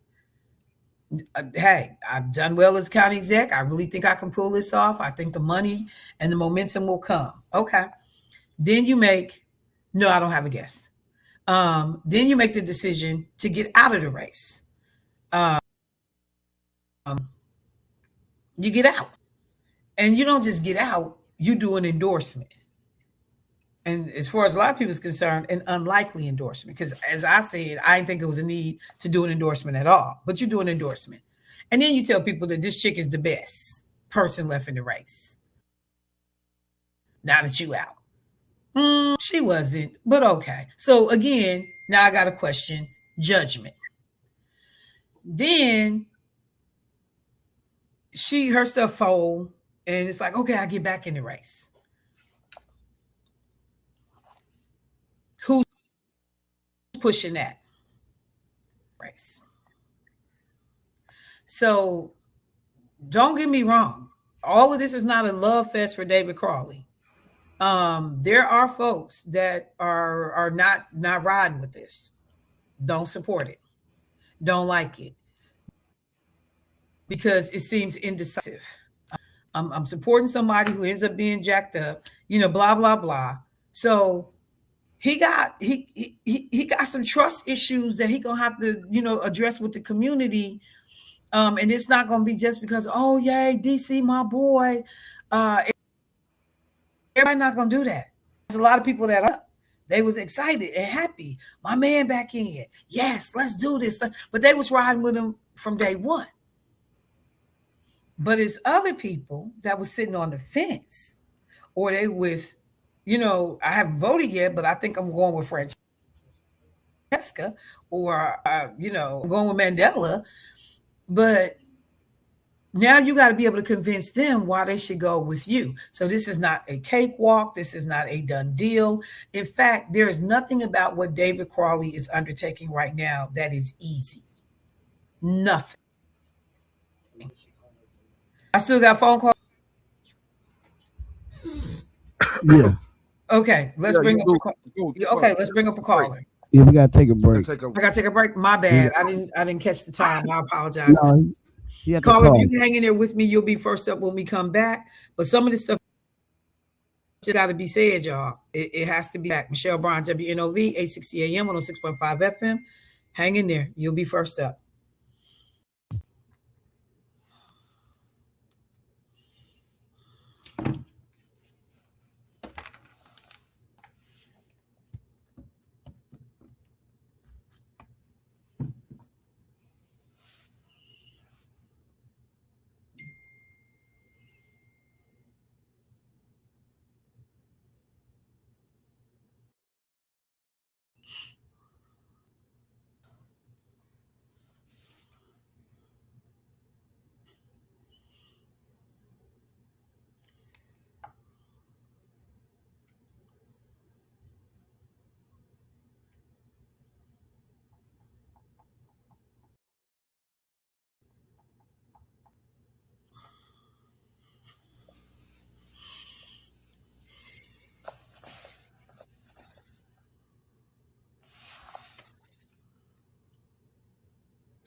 Hey, I've done well as county exec. I really think I can pull this off. I think the money and the momentum will come. Okay. Then you make, no, I don't have a guess. Then you make the decision to get out of the race. You get out. And you don't just get out, you do an endorsement. And as far as a lot of people is concerned, an unlikely endorsement. Because as I said, I didn't think it was a need to do an endorsement at all. But you do an endorsement. And then you tell people that this chick is the best person left in the race. Now that you out. She wasn't, but okay. So again, now I got a question, judgment. Then her stuff fold, and it's like, okay, I get back in the race. Who's pushing that race? So don't get me wrong. All of this is not a love fest for David Crawley. There are folks that are not riding with this, don't support it, don't like it, because it seems indecisive. I'm supporting somebody who ends up being jacked up, blah blah blah. So he got some trust issues that he gonna have to address with the community, and it's not gonna be just because yay DC my boy. Everybody not gonna do that. There's a lot of people that they was excited and happy. My man back in. Yes, let's do this. But they was riding with him from day one. But it's other people that was sitting on the fence, or they with, I haven't voted yet, but I think I'm going with Francesca, or I'm going with Mandela. But now you got to be able to convince them why they should go with you. So this is not a cakewalk. This is not a done deal. In fact, there is nothing about what David Crawley is undertaking right now that is easy. Nothing. I still got phone call. Yeah. Okay, let's bring up a call. Okay, let's bring up a caller. Yeah, we gotta take a break. I gotta take a break. My bad. I didn't catch the time. I apologize. No, Caller, if you hang in there with me, you'll be first up when we come back. But some of this stuff just got to be said, y'all. It has to be back. Michelle Bryant, WNOV, 860 AM, 106.5 FM. Hang in there. You'll be first up.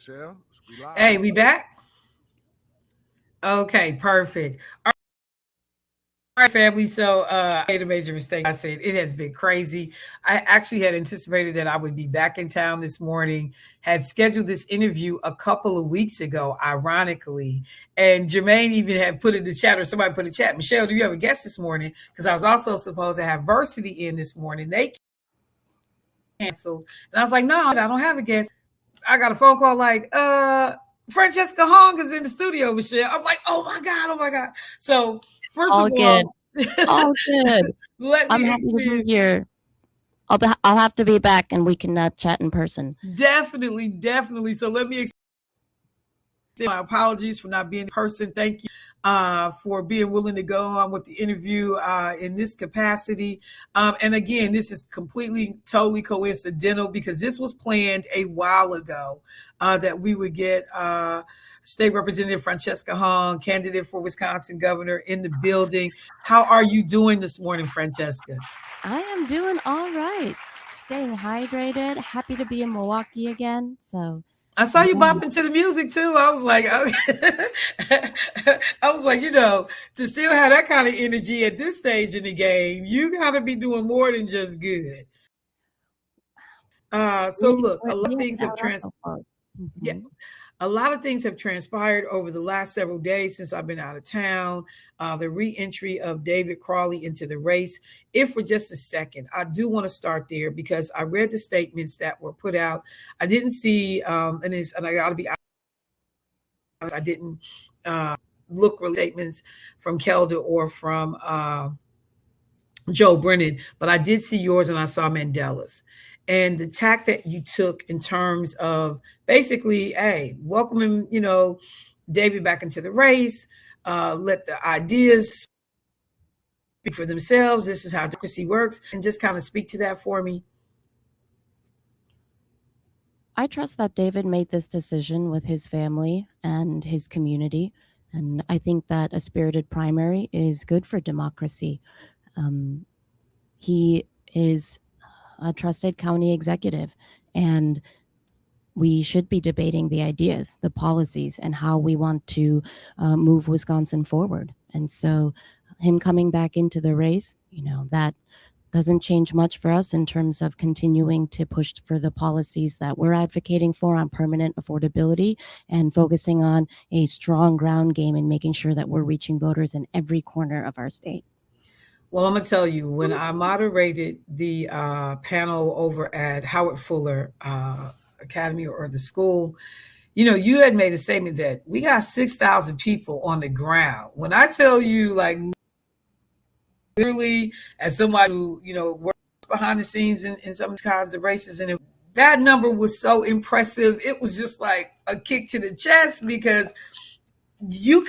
Michelle, we live. Hey, we back? Okay, perfect. All right, family. So I made a major mistake. I said it has been crazy. I actually had anticipated that I would be back in town this morning, had scheduled this interview a couple of weeks ago, ironically. And Jermaine even had put in the chat, or somebody put in the chat, Michelle, do you have a guest this morning? Because I was also supposed to have Versity in this morning. They canceled. And I was like, no, I don't have a guest. I got a phone call like, Francesca Hong is in the studio, Michelle. I'm like, oh my God. So first All of good. all, All good. let I'm me happy to be expand. here. I'll have to be back and we can chat in person. Definitely. So let me extend my apologies for not being in person. Thank you for being willing to go on with the interview in this capacity. And again, this is totally coincidental because this was planned a while ago that we would get State Representative Francesca Hong, candidate for Wisconsin governor, in the building. How are you doing this morning, Francesca? I am doing all right. Staying hydrated. Happy to be in Milwaukee again. So I saw you bopping to the music too. I was like, to still have that kind of energy at this stage in the game, you got to be doing more than just good. So look, a lot of things have transpired. Yeah. A lot of things have transpired over the last several days since I've been out of town. The reentry of David Crawley into the race. If for just a second, I do want to start there because I read the statements that were put out. I didn't see, and I got to be honest, I didn't look for statements from Kelda or from Joe Brennan, but I did see yours and I saw Mandela's. And the tack that you took in terms of basically, hey, welcoming, David back into the race, let the ideas speak for themselves. This is how democracy works. And just kind of speak to that for me. I trust that David made this decision with his family and his community. And I think that a spirited primary is good for democracy. He is a trusted county executive, and we should be debating the ideas, the policies, and how we want to move Wisconsin forward. And so him coming back into the race, that doesn't change much for us in terms of continuing to push for the policies that we're advocating for on permanent affordability and focusing on a strong ground game and making sure that we're reaching voters in every corner of our state. Well, I'm going to tell you, when I moderated the panel over at Howard Fuller Academy or the school, you had made a statement that we got 6,000 people on the ground. When I tell you, like, literally, as somebody who, works behind the scenes in some kinds of races, and that number was so impressive. It was just like a kick to the chest because you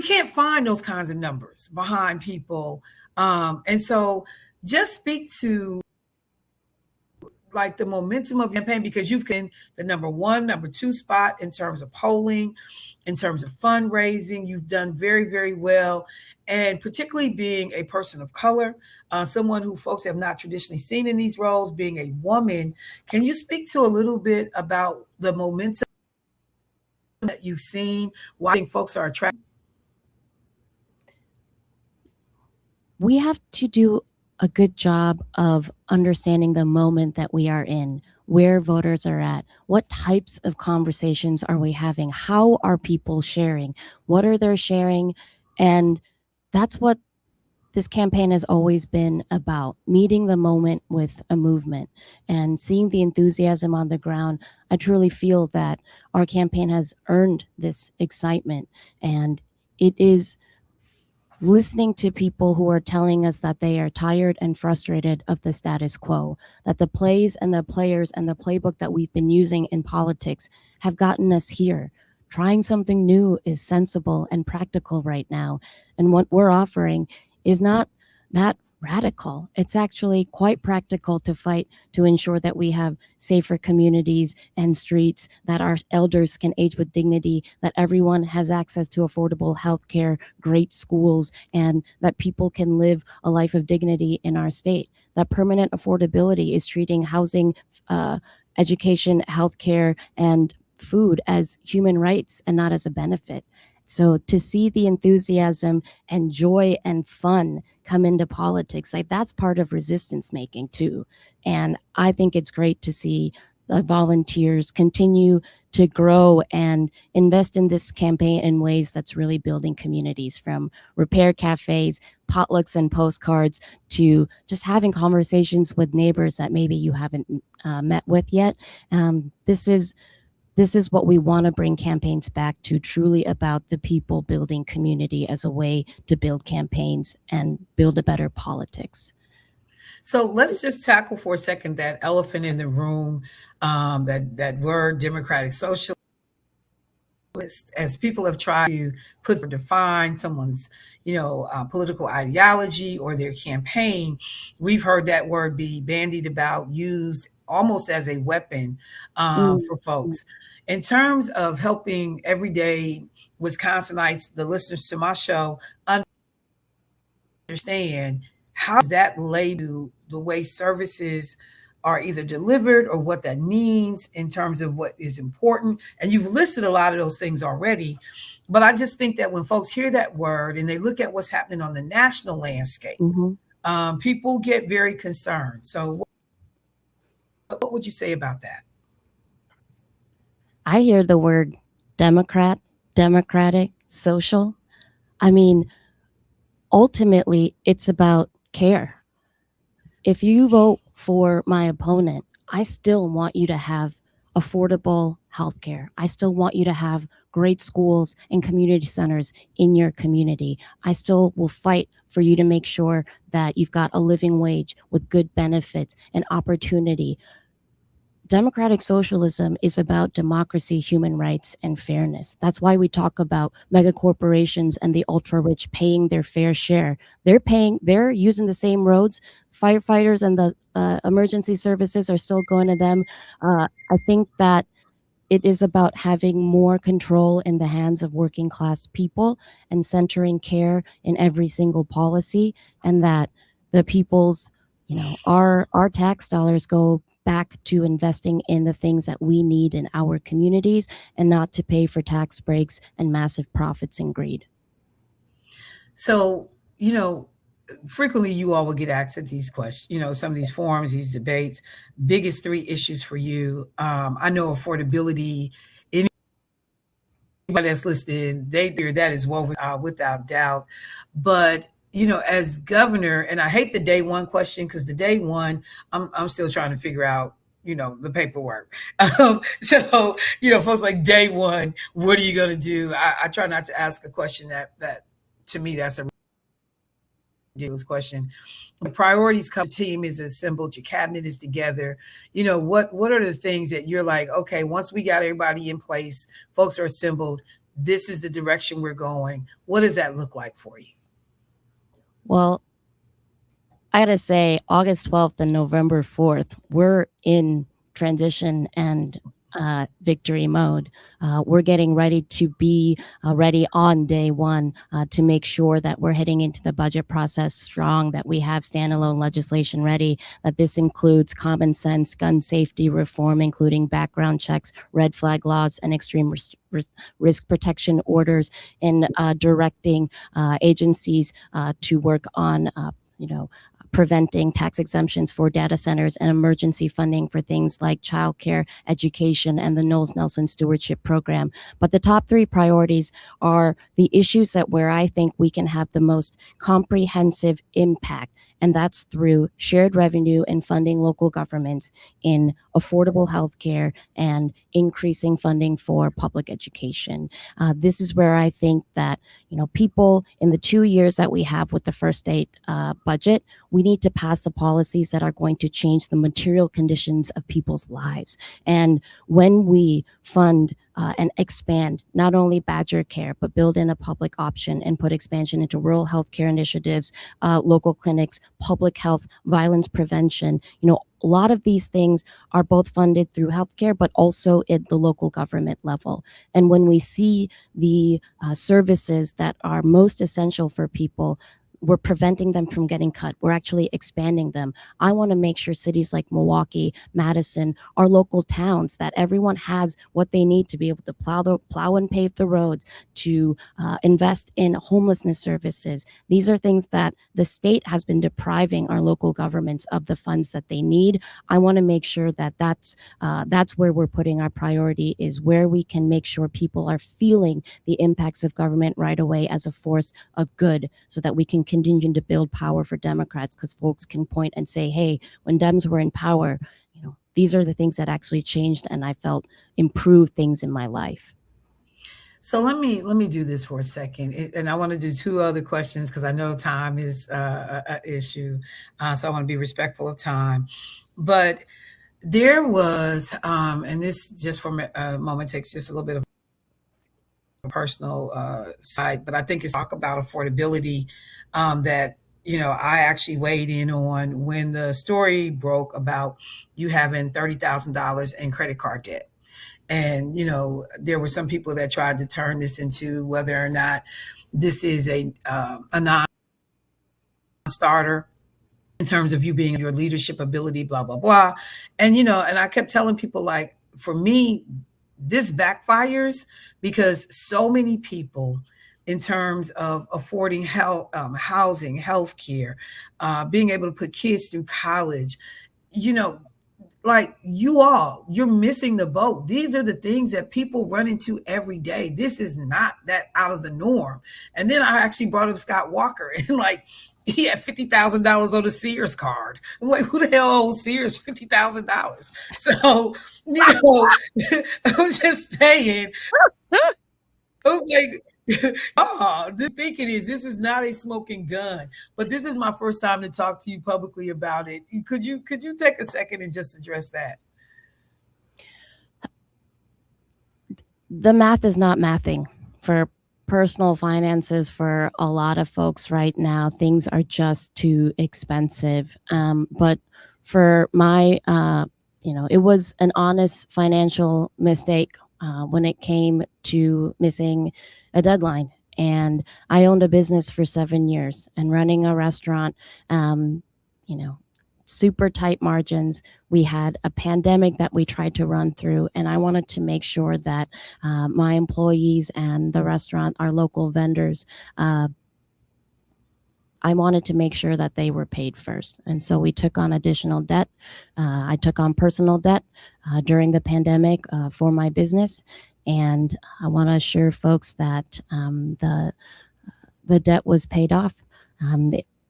can't find those kinds of numbers behind people. And so just speak to like the momentum of the campaign, because you've been the number 1, number 2 spot in terms of polling, in terms of fundraising. You've done very, very well. And particularly being a person of color, someone who folks have not traditionally seen in these roles, being a woman, can you speak to a little bit about the momentum that you've seen, why I think folks are attracted? We have to do a good job of understanding the moment that we are in, where voters are at, what types of conversations are we having, how are people sharing, what are they sharing, and that's what this campaign has always been about, meeting the moment with a movement and seeing the enthusiasm on the ground. I truly feel that our campaign has earned this excitement, and it is listening to people who are telling us that they are tired and frustrated of the status quo, that the plays and the players and the playbook that we've been using in politics have gotten us here. Trying something new is sensible and practical right now. And what we're offering is not that radical. It's actually quite practical to fight to ensure that we have safer communities and streets, that our elders can age with dignity, that everyone has access to affordable health care, great schools, and that people can live a life of dignity in our state. That permanent affordability is treating housing education, healthcare, and food as human rights and not as a benefit. So to see the enthusiasm and joy and fun come into politics, like that's part of resistance making too. And I think it's great to see the volunteers continue to grow and invest in this campaign in ways that's really building communities, from repair cafes, potlucks and postcards, to just having conversations with neighbors that maybe you haven't met with yet. This is what we want to bring campaigns back to, truly about the people building community as a way to build campaigns and build a better politics. So let's just tackle for a second that elephant in the room, that word democratic socialist. As people have tried to define someone's, political ideology or their campaign, we've heard that word be bandied about, used almost as a weapon for folks. In terms of helping everyday Wisconsinites, the listeners to my show, understand how does that relate to the way services are either delivered or what that means in terms of what is important. And you've listed a lot of those things already, but I just think that when folks hear that word and they look at what's happening on the national landscape, people get very concerned. So what would you say about that? I hear the word Democrat, democratic, social. I mean, ultimately, it's about care. If you vote for my opponent, I still want you to have affordable healthcare. I still want you to have great schools and community centers in your community. I still will fight for you to make sure that you've got a living wage with good benefits and opportunity. Democratic socialism is about democracy, human rights, and fairness. That's why we talk about mega corporations and the ultra rich paying their fair share. They're using the same roads. Firefighters and the emergency services are still going to them. I think that it is about having more control in the hands of working class people and centering care in every single policy, and that the people's, our tax dollars go back to investing in the things that we need in our communities and not to pay for tax breaks and massive profits and greed. So, frequently you all will get asked at these questions, some of these forums, these debates, biggest three issues for you. I know affordability, anybody that's listed, they hear that as well, without doubt. But as governor, and I hate the day one question, because the day one, I'm still trying to figure out, the paperwork. So, folks like day one, what are you going to do? I try not to ask a question that to me, that's a ridiculous question. The priorities come, team is assembled, your cabinet is together. What are the things that you're like, okay, once we got everybody in place, folks are assembled, this is the direction we're going. What does that look like for you? Well, I gotta say, August 12th and November 4th, we're in transition and victory mode. We're getting ready to be ready on day one to make sure that we're heading into the budget process strong, that we have standalone legislation ready, that this includes common sense gun safety reform, including background checks, red flag laws, and extreme risk protection orders, and directing agencies to work on, preventing tax exemptions for data centers and emergency funding for things like childcare, education, and the Knowles-Nelson Stewardship Program. But the top three priorities are the issues where I think we can have the most comprehensive impact, and that's through shared revenue and funding local governments in affordable healthcare and increasing funding for public education. This is where I think that, people in the 2 years that we have with the first state budget, we need to pass the policies that are going to change the material conditions of people's lives. And when we fund and expand not only Badger Care, but build in a public option and put expansion into rural healthcare initiatives, local clinics, public health, violence prevention, a lot of these things are both funded through healthcare, but also at the local government level. And when we see the services that are most essential for people, we're preventing them from getting cut. We're actually expanding them. I want to make sure cities like Milwaukee, Madison, our local towns, that everyone has what they need to be able to plow and pave the roads, to invest in homelessness services. These are things that the state has been depriving our local governments of the funds that they need. I want to make sure that that's where we're putting our priority, is where we can make sure people are feeling the impacts of government right away as a force of good, so that we can continue to build power for Democrats, because folks can point and say, hey, when Dems were in power, these are the things that actually changed, and I felt improved things in my life. So let me do this for a second, and I want to do two other questions because I know time is an issue, so I want to be respectful of time. But there was, and this just for a moment takes just a little bit of a personal side, but I think it's talk about affordability that I actually weighed in on when the story broke about you having $30,000 in credit card debt. And, there were some people that tried to turn this into whether or not this is a non-starter in terms of you being your leadership ability, blah, blah, blah. And, and I kept telling people, like, for me, this backfires because so many people, in terms of affording health, housing, healthcare, being able to put kids through college, like you're missing the boat. These are the things that people run into every day. This is not that out of the norm. And then I actually brought up Scott Walker, and like he had $50,000 on the Sears card. I'm like, who the hell owes Sears $50,000? So, I'm just saying. I was like, the thinking is this is not a smoking gun, but this is my first time to talk to you publicly about it. Could you take a second and just address that? The math is not mathing for personal finances for a lot of folks right now. Things are just too expensive. But for my, it was an honest financial mistake when it came to missing a deadline. And I owned a business for 7 years and running a restaurant, super tight margins. We had a pandemic that we tried to run through, and I wanted to make sure that my employees and the restaurant, our local vendors, I wanted to make sure that they were paid first. And so we took on additional debt. I took on personal debt during the pandemic for my business. And I want to assure folks that the debt was paid off.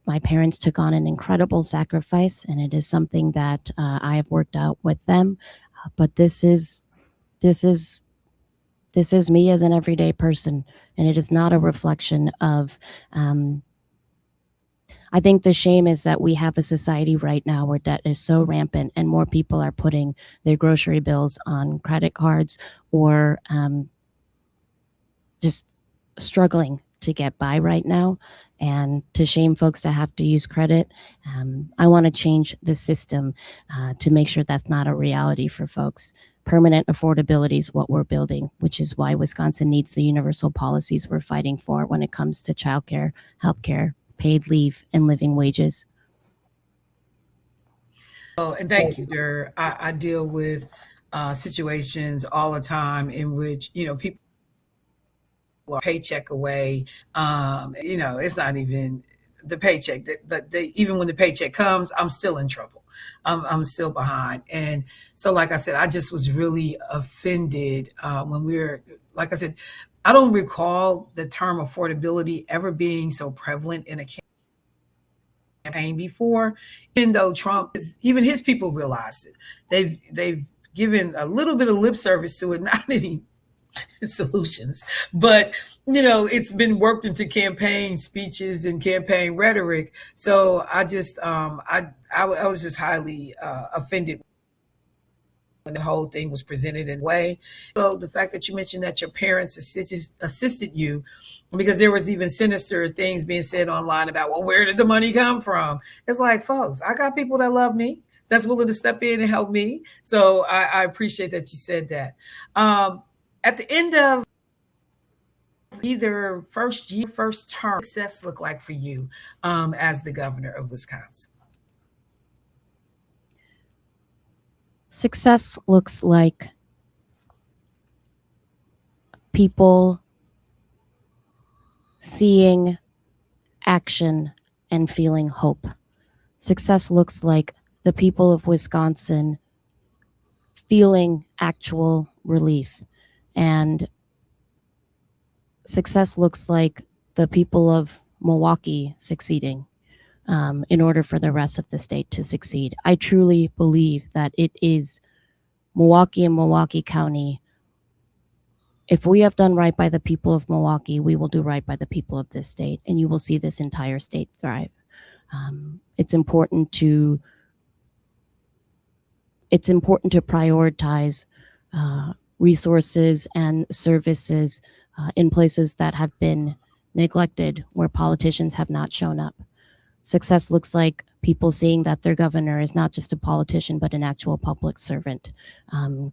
My parents took on an incredible sacrifice, and it is something that I have worked out with them. But this is me as an everyday person, and it is not a reflection of I think the shame is that we have a society right now where debt is so rampant, and more people are putting their grocery bills on credit cards or just struggling to get by right now, and to shame folks to have to use credit. I want to change the system to make sure that's not a reality for folks. Permanent affordability is what we're building, which is why Wisconsin needs the universal policies we're fighting for when it comes to childcare, healthcare, paid leave, and living wages. Oh, and thank you, Dur. I deal with situations all the time in which, people are paycheck away. It's not even the paycheck. Even when the paycheck comes, I'm still in trouble. I'm still behind. And so, like I said, I just was really offended when like I said, I don't recall the term affordability ever being so prevalent in a campaign before, even though Trump, even his people realized it. They've given a little bit of lip service to it, not any solutions, but it's been worked into campaign speeches and campaign rhetoric. So I just I was just highly offended when the whole thing was presented in a way. So the fact that you mentioned that your parents assisted you, because there was even sinister things being said online about, well, where did the money come from? It's like, folks, I got people that love me, that's willing to step in and help me. So I appreciate that you said that. At the end of either first year, first term, success look like for you as the governor of Wisconsin? Success looks like people seeing action and feeling hope. Success looks like the people of Wisconsin feeling actual relief. And success looks like the people of Milwaukee succeeding in order for the rest of the state to succeed. I truly believe that it is Milwaukee and Milwaukee County. If we have done right by the people of Milwaukee, we will do right by the people of this state, and you will see this entire state thrive. It's important to prioritize resources and services in places that have been neglected, where politicians have not shown up. Success looks like people seeing that their governor is not just a politician, but an actual public servant,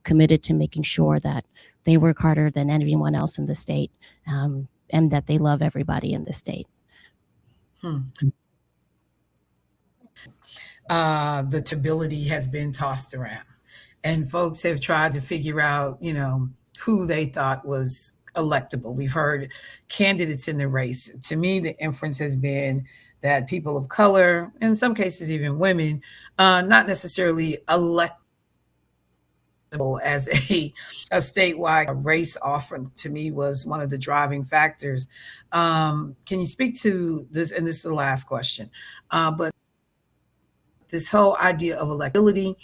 committed to making sure that they work harder than anyone else in the state, and that they love everybody in the state. The stability has been tossed around, and folks have tried to figure out, who they thought was electable. We've heard candidates in the race. To me, the inference has been that people of color, in some cases even women, not necessarily electable as a statewide race offering, to me, was one of the driving factors. Can you speak to this? And this is the last question, but this whole idea of electability,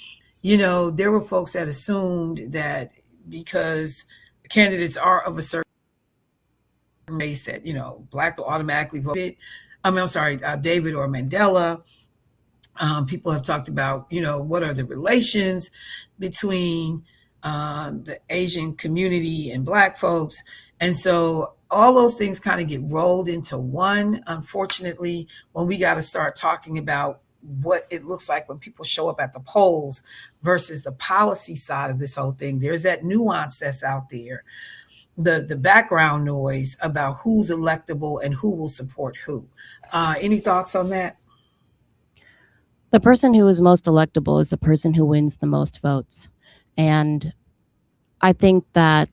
there were folks that assumed that because candidates are of a certain race that, Black will automatically vote. David or Mandela. People have talked about, what are the relations between the Asian community and Black folks. And so all those things kind of get rolled into one, unfortunately, when we got to start talking about what it looks like when people show up at the polls versus the policy side of this whole thing. There's that nuance that's out there, the background noise about who's electable and who will support who. Any thoughts on that? The person who is most electable is the person who wins the most votes. And I think that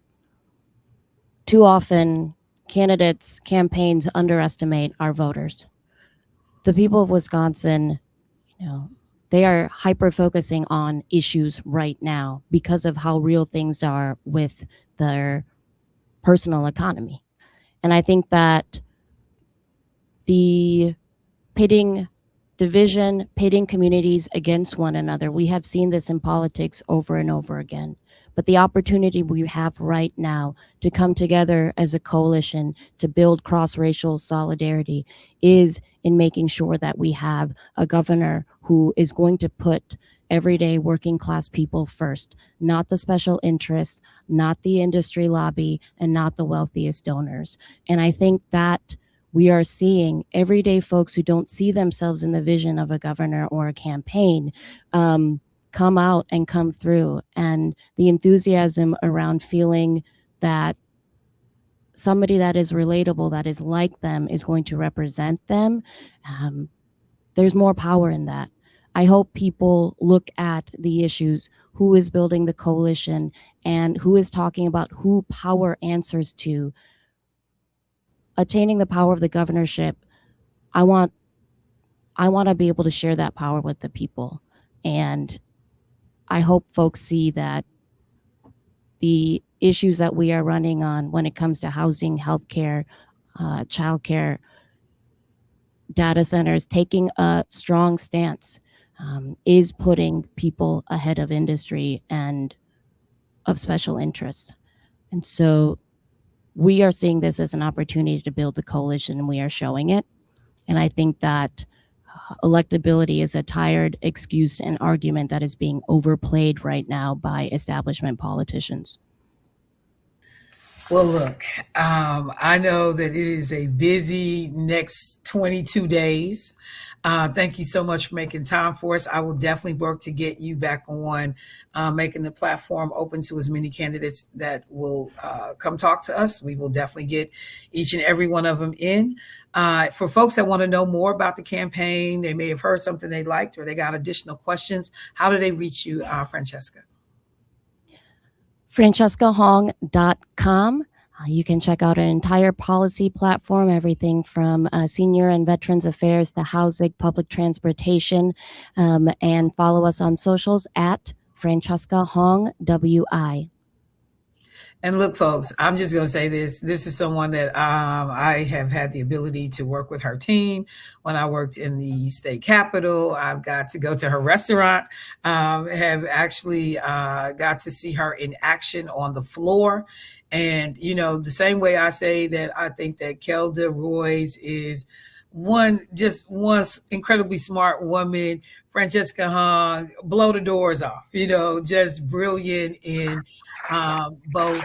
too often campaigns underestimate our voters. The people of Wisconsin, they are hyper-focusing on issues right now because of how real things are with their personal economy. And I think that the pitting communities against one another, we have seen this in politics over and over again. But the opportunity we have right now to come together as a coalition to build cross-racial solidarity is in making sure that we have a governor who is going to put everyday working class people first, not the special interests, not the industry lobby, and not the wealthiest donors. And I think that we are seeing everyday folks who don't see themselves in the vision of a governor or a campaign come out and come through. And the enthusiasm around feeling that somebody that is relatable, that is like them, is going to represent them, there's more power in that. I hope people look at the issues, who is building the coalition, and who is talking about who power answers to. Attaining the power of the governorship, I want to be able to share that power with the people. And I hope folks see that the issues that we are running on when it comes to housing, healthcare, childcare, data centers, taking a strong stance is putting people ahead of industry and of special interests. And so we are seeing this as an opportunity to build the coalition, and we are showing it. And I think that electability is a tired excuse and argument that is being overplayed right now by establishment politicians. Well, look, I know that it is a busy next 22 days. Thank you so much for making time for us. I will definitely work to get you back on, making the platform open to as many candidates that will come talk to us. We will definitely get each and every one of them in. For folks that want to know more about the campaign, they may have heard something they liked or they got additional questions. How do they reach you, Francesca? FrancescaHong.com. You can check out an entire policy platform, everything from senior and veterans affairs to housing, public transportation, and follow us on socials at Francesca Hong, WI. And look, folks, I'm just going to say this. This is someone that I have had the ability to work with her team. When I worked in the state capitol, I've got to go to her restaurant, have actually got to see her in action on the floor. And, you know, the same way I say that I think that Kelda Royce is one incredibly smart woman, Francesca Hong, blow the doors off, you know, just brilliant in both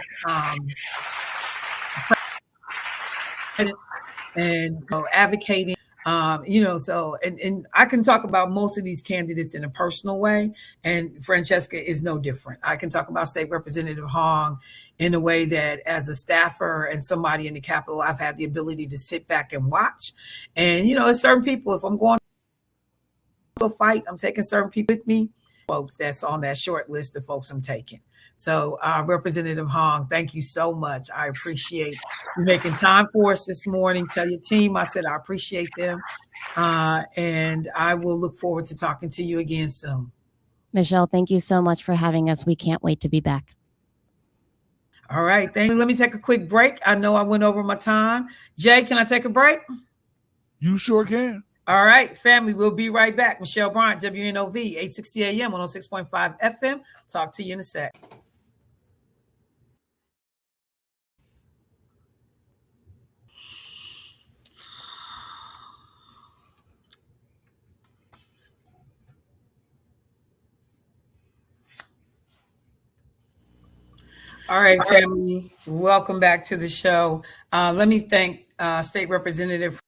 presence and advocating. So I can talk about most of these candidates in a personal way, and Francesca is no different. I can talk about State Representative Hong in a way that as a staffer and somebody in the Capitol, I've had the ability to sit back and watch. And, you know, certain people, if I'm going to fight, I'm taking certain people with me, folks that's on that short list of folks I'm taking. So Representative Hong, thank you so much. I appreciate you making time for us this morning. Tell your team I said I appreciate them. And I will look forward to talking to you again soon. Michelle, thank you so much for having us. We can't wait to be back. All right. Thank you. Let me take a quick break. I know I went over my time. Jay, can I take a break? You sure can. All right, family, we'll be right back. Michelle Bryant, WNOV, 860 AM, 106.5 FM. Talk to you in a sec. All right, family, welcome back to the show. Let me thank State Representative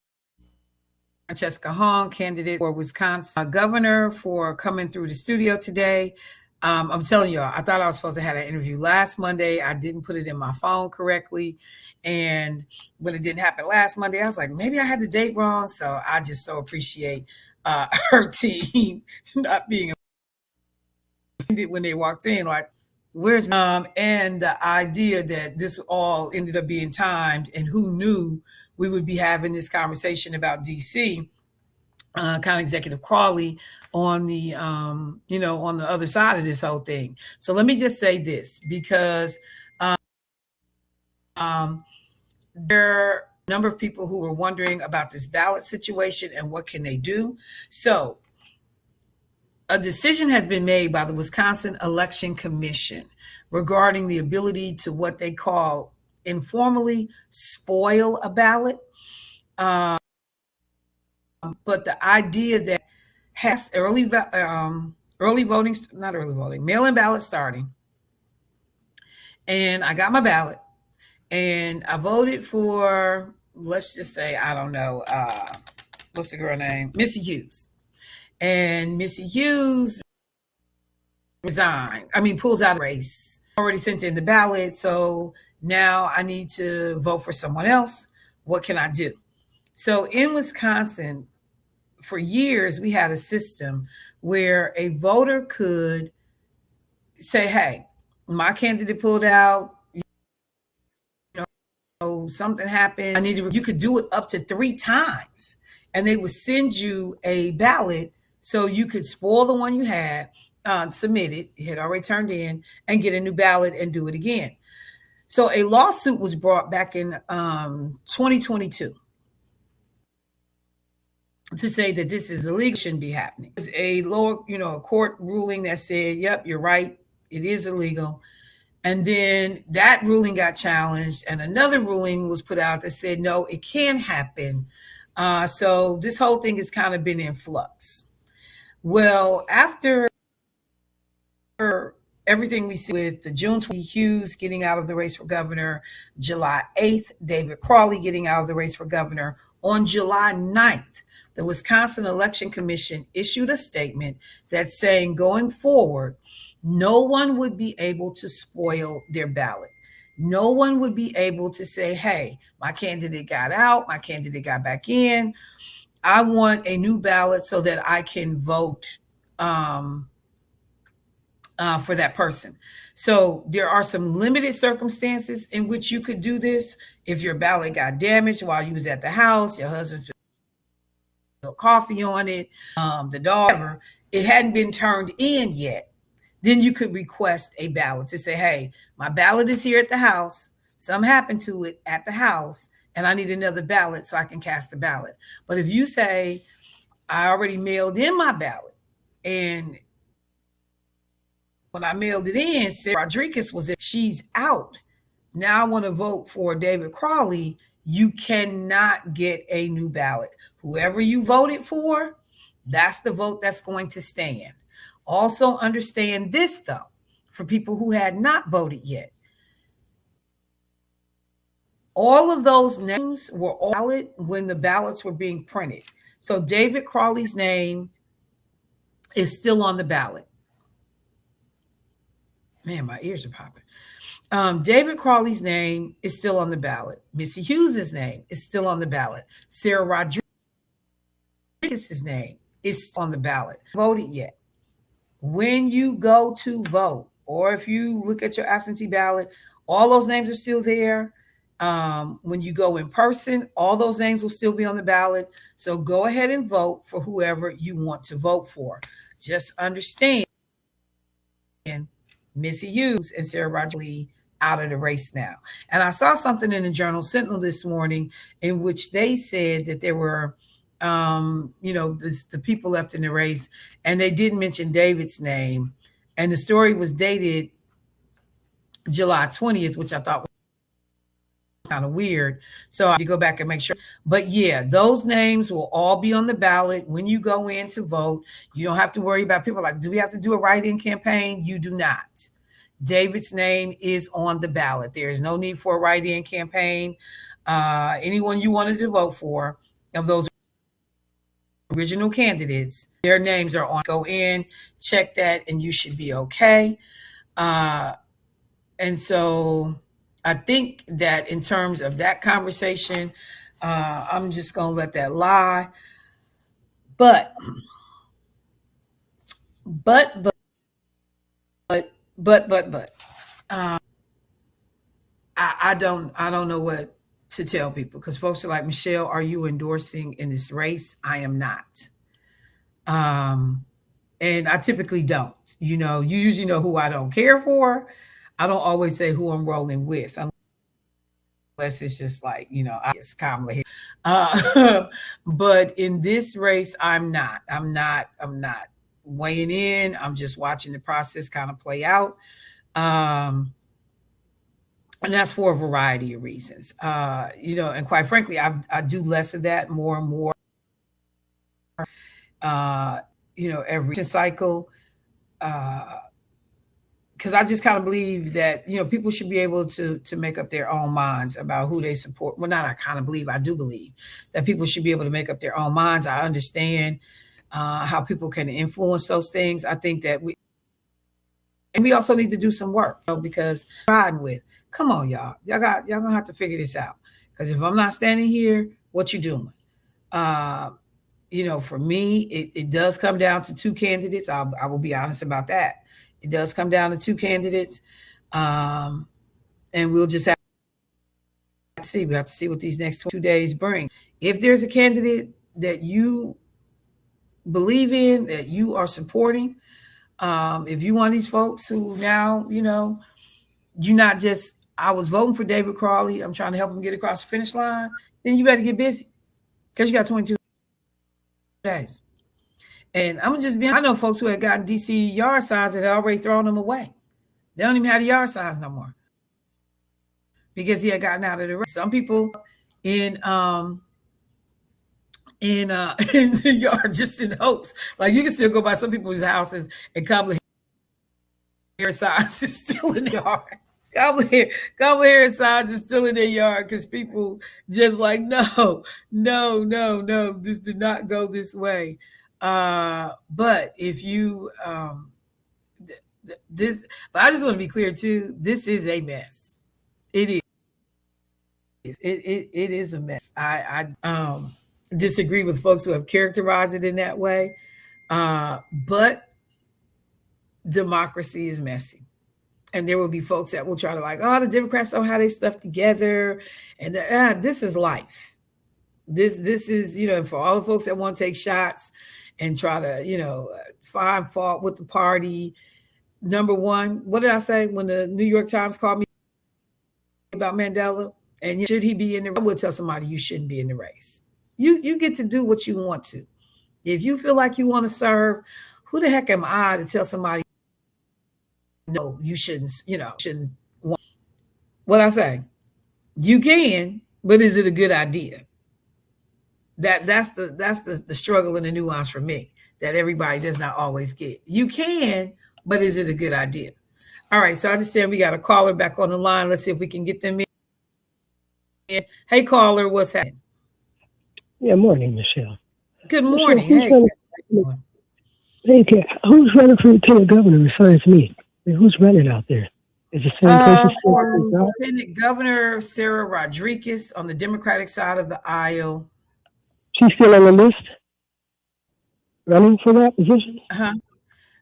Francesca Hong, candidate for Wisconsin governor, for coming through the studio today. I'm telling y'all, I thought I was supposed to have an interview last Monday. I didn't put it in my phone correctly. And when it didn't happen last Monday, I was like, maybe I had the date wrong. So I just so appreciate her team not being offended when they walked in, like, where's and the idea that this all ended up being timed, and who knew we would be having this conversation about DC. County Executive Crawley on the on the other side of this whole thing. So let me just say this, because there are a number of people who were wondering about this ballot situation and what can they do. So a decision has been made by the Wisconsin Election Commission regarding the ability to what they call informally spoil a ballot. But the idea that has mail-in ballot starting. And I got my ballot and I voted for, let's just say, I don't know, what's the girl name? Missy Hughes. And Missy Hughes pulls out of the race. Already sent in the ballot, so now I need to vote for someone else. What can I do? So in Wisconsin, for years, we had a system where a voter could say, hey, my candidate pulled out, something happened. You could do it up to 3 times. And they would send you a ballot so you could spoil the one you had, submitted, it had already turned in, and get a new ballot and do it again. So a lawsuit was brought back in 2022 to say that this is illegal, shouldn't be happening. It's a lower, court ruling that said, yep, you're right, it is illegal. And then that ruling got challenged, and another ruling was put out that said, no, it can happen. So this whole thing has kind of been in flux. Well, after everything we see with the June 20 Hughes getting out of the race for governor, July 8th, David Crawley getting out of the race for governor, on July 9th, the Wisconsin Election Commission issued a statement that's saying going forward, no one would be able to spoil their ballot. No one would be able to say, hey, my candidate got out, my candidate got back in. I want a new ballot so that I can vote for that person. So there are some limited circumstances in which you could do this. If your ballot got damaged while you was at the house, your husband spilled coffee on it, the dog, it hadn't been turned in yet, then you could request a ballot to say, hey, my ballot is here at the house. Something happened to it at the house, and I need another ballot so I can cast the ballot. But if you say, I already mailed in my ballot, and when I mailed it in, Sarah Rodriguez was it, she's out. Now I want to vote for David Crawley. You cannot get a new ballot. Whoever you voted for, that's the vote that's going to stand. Also understand this, though, for people who had not voted yet. All of those names were all valid when the ballots were being printed. So David Crawley's name is still on the ballot. Man, my ears are popping. David Crawley's name is still on the ballot. Missy Hughes's name is still on the ballot. Sarah Rodriguez's name is on the ballot. Voted yet. When you go to vote, or if you look at your absentee ballot, all those names are still there. When you go in person, all those names will still be on the ballot. So go ahead and vote for whoever you want to vote for. Just understand Missy Hughes and Sarah Rodriguez out of the race now. And I saw something in the Journal Sentinel this morning in which they said that there were, the people left in the race, and they didn't mention David's name. And the story was dated July 20th, which I thought was kind of weird. So I had to go back and make sure. But yeah, those names will all be on the ballot when you go in to vote. You don't have to worry about people like, do we have to do a write-in campaign? You do not. David's name is on the ballot. There is no need for a write-in campaign. Anyone you wanted to vote for, of those original candidates, their names are on. Go in, check that, and you should be okay. And so I think that in terms of that conversation, I'm just going to let that lie. But I don't know what to tell people, because folks are like, Michelle, are you endorsing in this race? I am not. And I typically don't. You usually know who I don't care for. I don't always say who I'm rolling with, unless it's just like, I guess Kamala here. But in this race, I'm not weighing in. I'm just watching the process kind of play out. And that's for a variety of reasons. And quite frankly, I do less of that more and more, every cycle. Because I just kind of believe that, people should be able to make up their own minds about who they support. Well, not I kind of believe, I do believe that people should be able to make up their own minds. I understand how people can influence those things. I think that we also need to do some work, because riding with, come on, y'all gonna have to figure this out. Because if I'm not standing here, what you doing? For me, it does come down to two candidates. I will be honest about that. It does come down to two candidates. And we'll just have to see. We have to see what these next 2 days bring. If there's a candidate that you believe in, that you are supporting, if you want these folks who now, you're not just, I was voting for David Crawley, I'm trying to help him get across the finish line, then you better get busy, because you got 22 days. And I'm just being, I know folks who had gotten DC yard signs that had already thrown them away. They don't even have the yard signs no more, because he had gotten out of the race. Some people in the yard just in hopes. Like, you can still go by some people's houses and come hair signs is still in the yard. Gobblehead signs is still in their yard because people just like, no, no, no, no, this did not go this way. But if you this, but I just want to be clear too, this is a mess. It is. It is a mess. I disagree with folks who have characterized it in that way. But democracy is messy. And there will be folks that will try to like, oh, the Democrats don't have their stuff together. And this is life. This is, for all the folks that want to take shots and try to, find fault with the party. Number one, what did I say when the New York Times called me about Mandela? And should he be in the race? I would tell somebody you shouldn't be in the race. You get to do what you want to. If you feel like you want to serve, who the heck am I to tell somebody, no, you shouldn't, shouldn't want. What I say, you can, but is it a good idea? That's the struggle and the nuance for me that everybody does not always get. You can, but is it a good idea? All right, so I understand we got a caller back on the line. Let's see if we can get them in. Hey, caller, what's happening? Yeah, morning, Michelle. Good morning. Michelle, Thank you. Who's running for lieutenant governor besides me? Who's running out there? Is the same person? For Lieutenant Governor Sarah Rodriguez on the Democratic side of the aisle. She's still on the list? Running for that position? Uh-huh.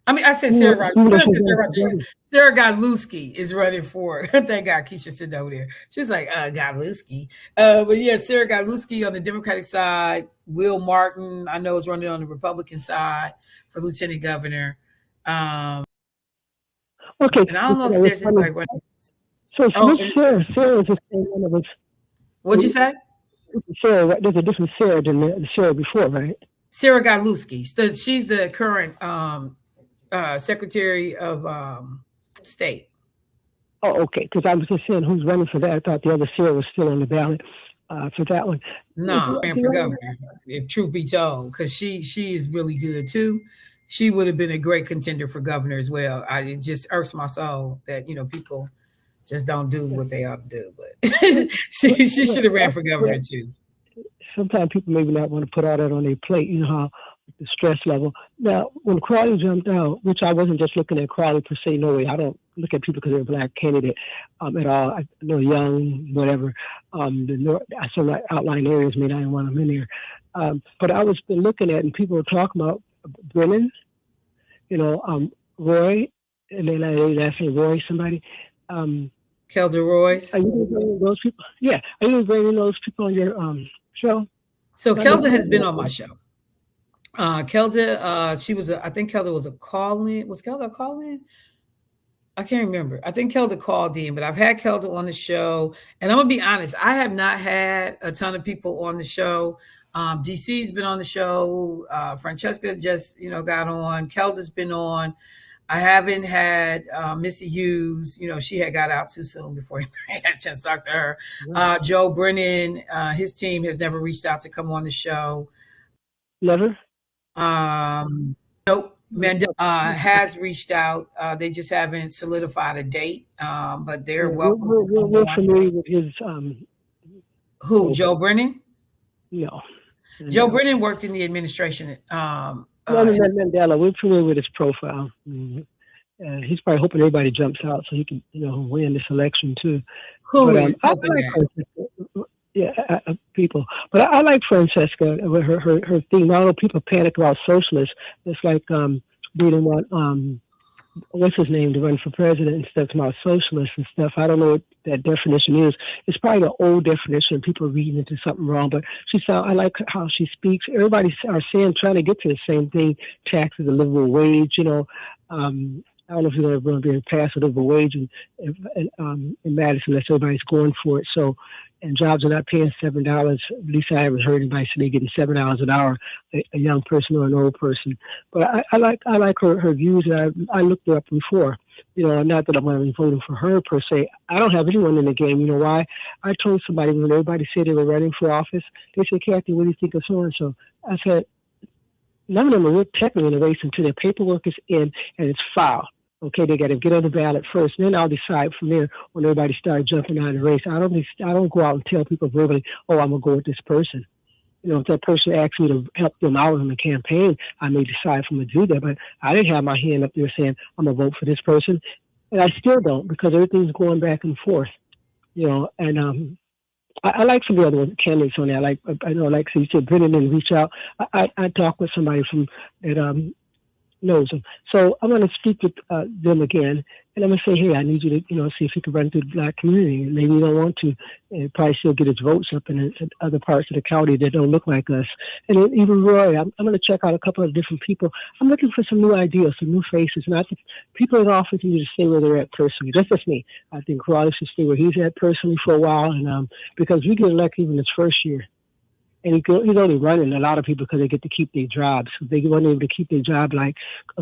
I mean, I said Sarah Rodriguez. Sarah Godlewski is running for. Thank God Keisha said over there. She's like, Godlewski. But yeah, Sarah Godlewski on the Democratic side. Will Martin, I know, is running on the Republican side for lieutenant governor. Okay. And I don't know if there's anybody running. So Sarah is the same one of us. What'd you say? Sarah, there's a different Sarah than the Sarah before, right? Sarah Godlewski. She's the current Secretary of State. Oh, okay. Because I was just saying who's running for that. I thought the other Sarah was still on the ballot for that one. No, ran for governor, if truth be told, because she is really good too. She would have been a great contender for governor as well. It just irks my soul that people just don't do what they ought to do. But she should have ran for governor too. Sometimes people maybe not want to put all that on their plate. You know how the stress level. Now, when Crawley jumped out, which I wasn't just looking at Crawley per se. No way. I don't look at people because they're a black candidate at all. I know young, whatever. Some outlying areas may not even want them in there. But I was been looking at, and people were talking about Brennan, Roy, and then I asked Roy, somebody. Kelder Royce. Are you going to bring those people? Yeah. Are you going to bring those people on your show? So Kelder has been on my show. Kelder, she was I think Kelder was a call-in. Was Kelder a call-in? I can't remember. I think Kelder called in, but I've had Kelder on the show. And I'm going to be honest, I have not had a ton of people on the show. DC's been on the show. Francesca just, got on. Kelder's been on. I haven't had Missy Hughes. She had got out too soon before I had a chance to talk to her. Joe Brennan, his team has never reached out to come on the show. Never? Nope. Mandela has reached out. They just haven't solidified a date, but they're welcome. We're familiar with his. Who? Joe Brennan? No. Joe Brennan worked in the administration. Mandela. We're familiar with his profile. Mm-hmm. He's probably hoping everybody jumps out so he can, win this election too. Who is hoping that? People. But I like Francesca with her theme. I don't know, people panic about socialists. It's like they didn't want what's his name to run for president and stuff about socialists and stuff. I don't know what that definition is. It's probably the old definition. People are reading into something wrong. But I like how she speaks. Everybody are saying trying to get to the same thing: taxes, a livable wage. I don't know if you're going to be pass a livable wage in Madison unless everybody's going for it. So. And jobs are not paying $7. At least I haven't heard anybody say they're getting $7 an hour, a young person or an old person. But I like her views. And I looked her up before. Not that I'm going to be voting for her per se. I don't have anyone in the game. You know why? I told somebody when everybody said they were running for office, they said, Kathy, what do you think of so and so? I said, none of them are technically in the race until their paperwork is in and it's filed. Okay, they got to get on the ballot first, and then I'll decide from there when everybody starts jumping out of the race. I don't go out and tell people verbally, oh, I'm gonna go with this person. You know, if that person asks me to help them out in the campaign, I may decide if I'm gonna do that. But I didn't have my hand up there saying I'm gonna vote for this person, and I still don't because everything's going back and forth. You know, and I like some of the other candidates on there. I know, like so you said, Brennan didn't reach out. I talked with somebody from that knows them. So I'm going to speak with them again, and I'm going to say, hey, I need you to, see if you can run through the Black community. And maybe you don't want to, and probably still get his votes up in other parts of the county that don't look like us. And then even Roy, I'm going to check out a couple of different people. I'm looking for some new ideas, some new faces. And I think people in office need to stay where they're at personally. That's just me. I think Crawley should stay where he's at personally for a while, and because we get elected even his first year. And he's only running a lot of people because they get to keep their jobs. If they weren't able to keep their job like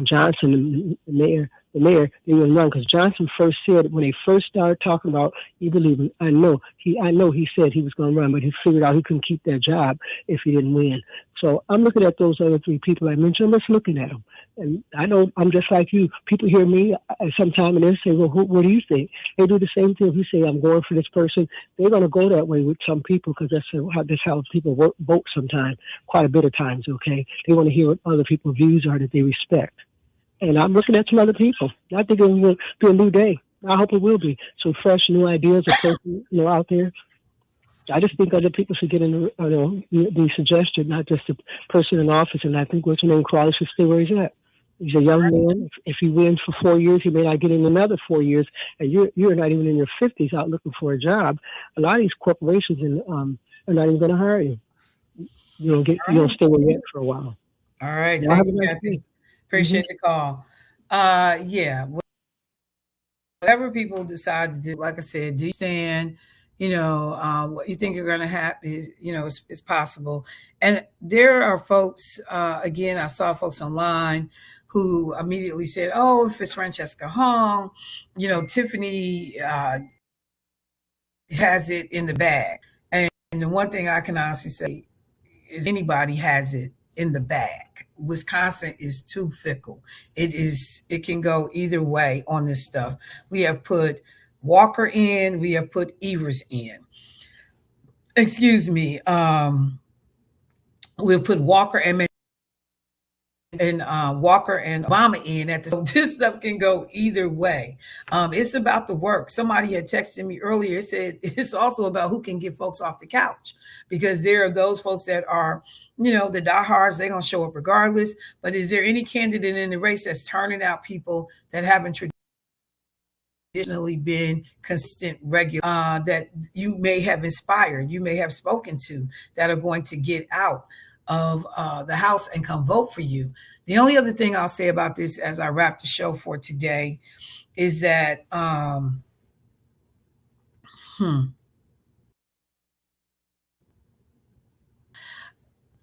Johnson, the mayor, they wouldn't run. Because Johnson first said when they first started talking about believe I know he said he was going to run, but he figured out he couldn't keep that job if he didn't win. So I'm looking at those other three people I mentioned. I'm just looking at them. And I know I'm just like you. People hear me sometime and they say, well, what do you think? They do the same thing. If you say, I'm going for this person, they're going to go that way with some people because that's how people vote sometimes, quite a bit of times, okay? They want to hear what other people's views are that they respect. And I'm looking at some other people. I think it will be a new day. I hope it will be. Some fresh, new ideas out there. I just think other people should get in the suggestion, not just the person in office. And I think what's your name, Crawley, should stay where he's at. He's a young man. If he wins for 4 years, he may not get in another 4 years. And you're not even in your 50s out looking for a job. A lot of these corporations are not even going to hire you. You don't stay where you're at for a while. All right. Thank you, Kathy. Appreciate the call. Whatever people decide to do, like I said, do you stand? What you think you're going to have is, is possible. And there are folks, again, I saw folks online who immediately said, oh, if it's Francesca Hong, Tiffany has it in the bag. And the one thing I can honestly say is anybody has it in the bag. Wisconsin is too fickle. It can go either way on this stuff. We have put Walker in, we have put Evers in. Excuse me. We'll put Walker and Walker and Obama in so this stuff can go either way. It's about the work. Somebody had texted me earlier. It said it's also about who can get folks off the couch, because there are those folks that are, the diehards, they're going to show up regardless. But is there any candidate in the race that's turning out people that haven't traditionally been consistent, regular, that you may have inspired, you may have spoken to, that are going to get out of the House and come vote for you? The only other thing I'll say about this as I wrap the show for today is that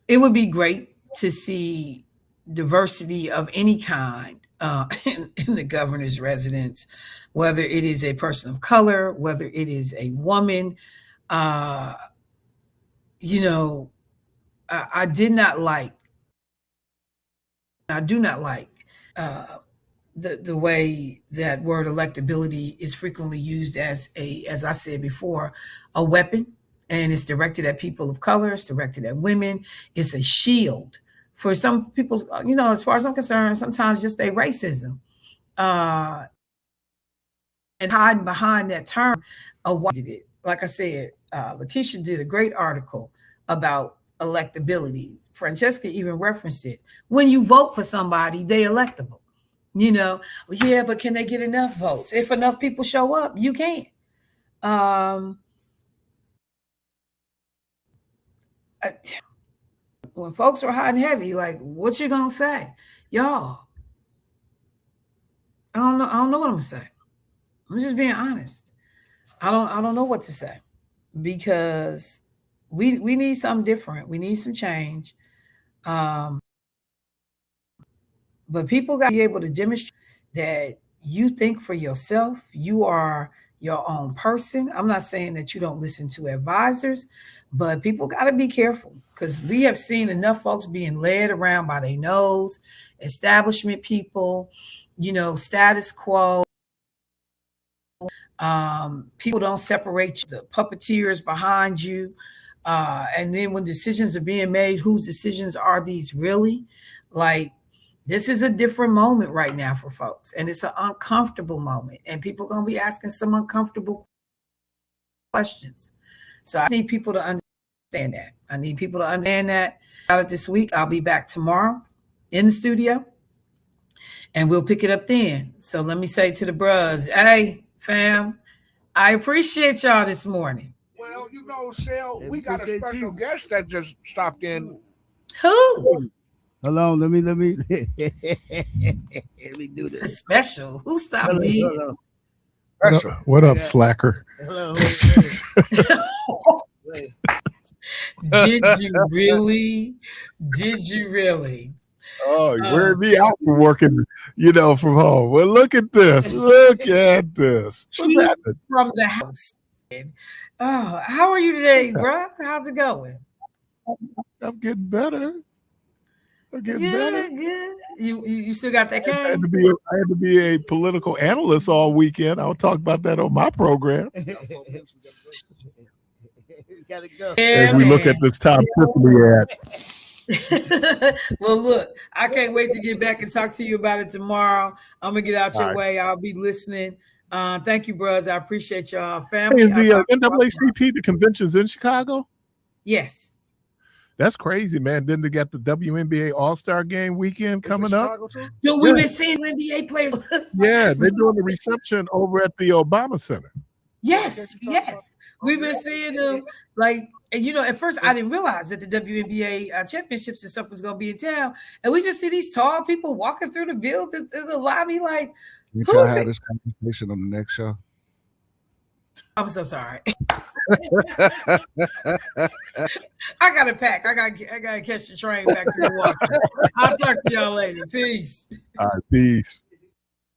it would be great to see diversity of any kind in the governor's residence, whether it is a person of color, whether it is a woman. I do not like the way that word electability is frequently used as I said before, a weapon. And it's directed at people of color. It's directed at women. It's a shield for some people's, as far as I'm concerned, sometimes just a racism. And hiding behind that term of what did it. Like I said, Lakeisha did a great article about electability. Francesca even referenced it. When you vote for somebody, they electable. Yeah, but can they get enough votes? If enough people show up, you can. When folks are hot and heavy, like, what you gonna say? Y'all, I don't know what I'm gonna say. I'm just being honest. I don't know what to say, because we need something different. We need some change. But people got to be able to demonstrate that you think for yourself. You are your own person. I'm not saying that you don't listen to advisors, but people got to be careful, because we have seen enough folks being led around by their nose, establishment people, status quo. People don't separate the puppeteers behind you. And then when decisions are being made, whose decisions are these really? Like, this is a different moment right now for folks. And it's an uncomfortable moment. And people are going to be asking some uncomfortable questions. So I need people to understand that. About it this week. I'll be back tomorrow in the studio. And we'll pick it up then. So let me say to the bros, hey, fam, I appreciate y'all this morning. Well, Shell, we got a special guest that just stopped in. Who? Hold on, let me let me do this. Special. Who stopped in? What up, slacker? Hello. Did you really? Did you really? Oh, you wearing me out for working, from home. Well, look at this. Look at this. What's from the house. Oh, how are you today, bro? How's it going? I'm getting better. Better. Good. You still got that cane? I had to be a political analyst all weekend. I'll talk about that on my program. Gotta go. As we look at this top Tiffany ad. Well, look, I can't wait to get back and talk to you about it tomorrow. I'm gonna get out your way. I'll be listening. Thank you, bros. I appreciate y'all. Family. Is the NAACP, the convention's in Chicago? Yes. That's crazy, man. Then they got the WNBA All-Star Game weekend coming up. Yo, we've been seeing NBA players. Yeah, they're doing the reception over at the Obama Center. Yes. We've been seeing them at first I didn't realize that the WNBA championships and stuff was going to be in town. And we just see these tall people walking through the building, the lobby, like, we try to have this conversation on the next show. I'm so sorry. I gotta pack. I gotta catch the train back to Milwaukee. I'll talk to y'all later. Peace. All right, peace.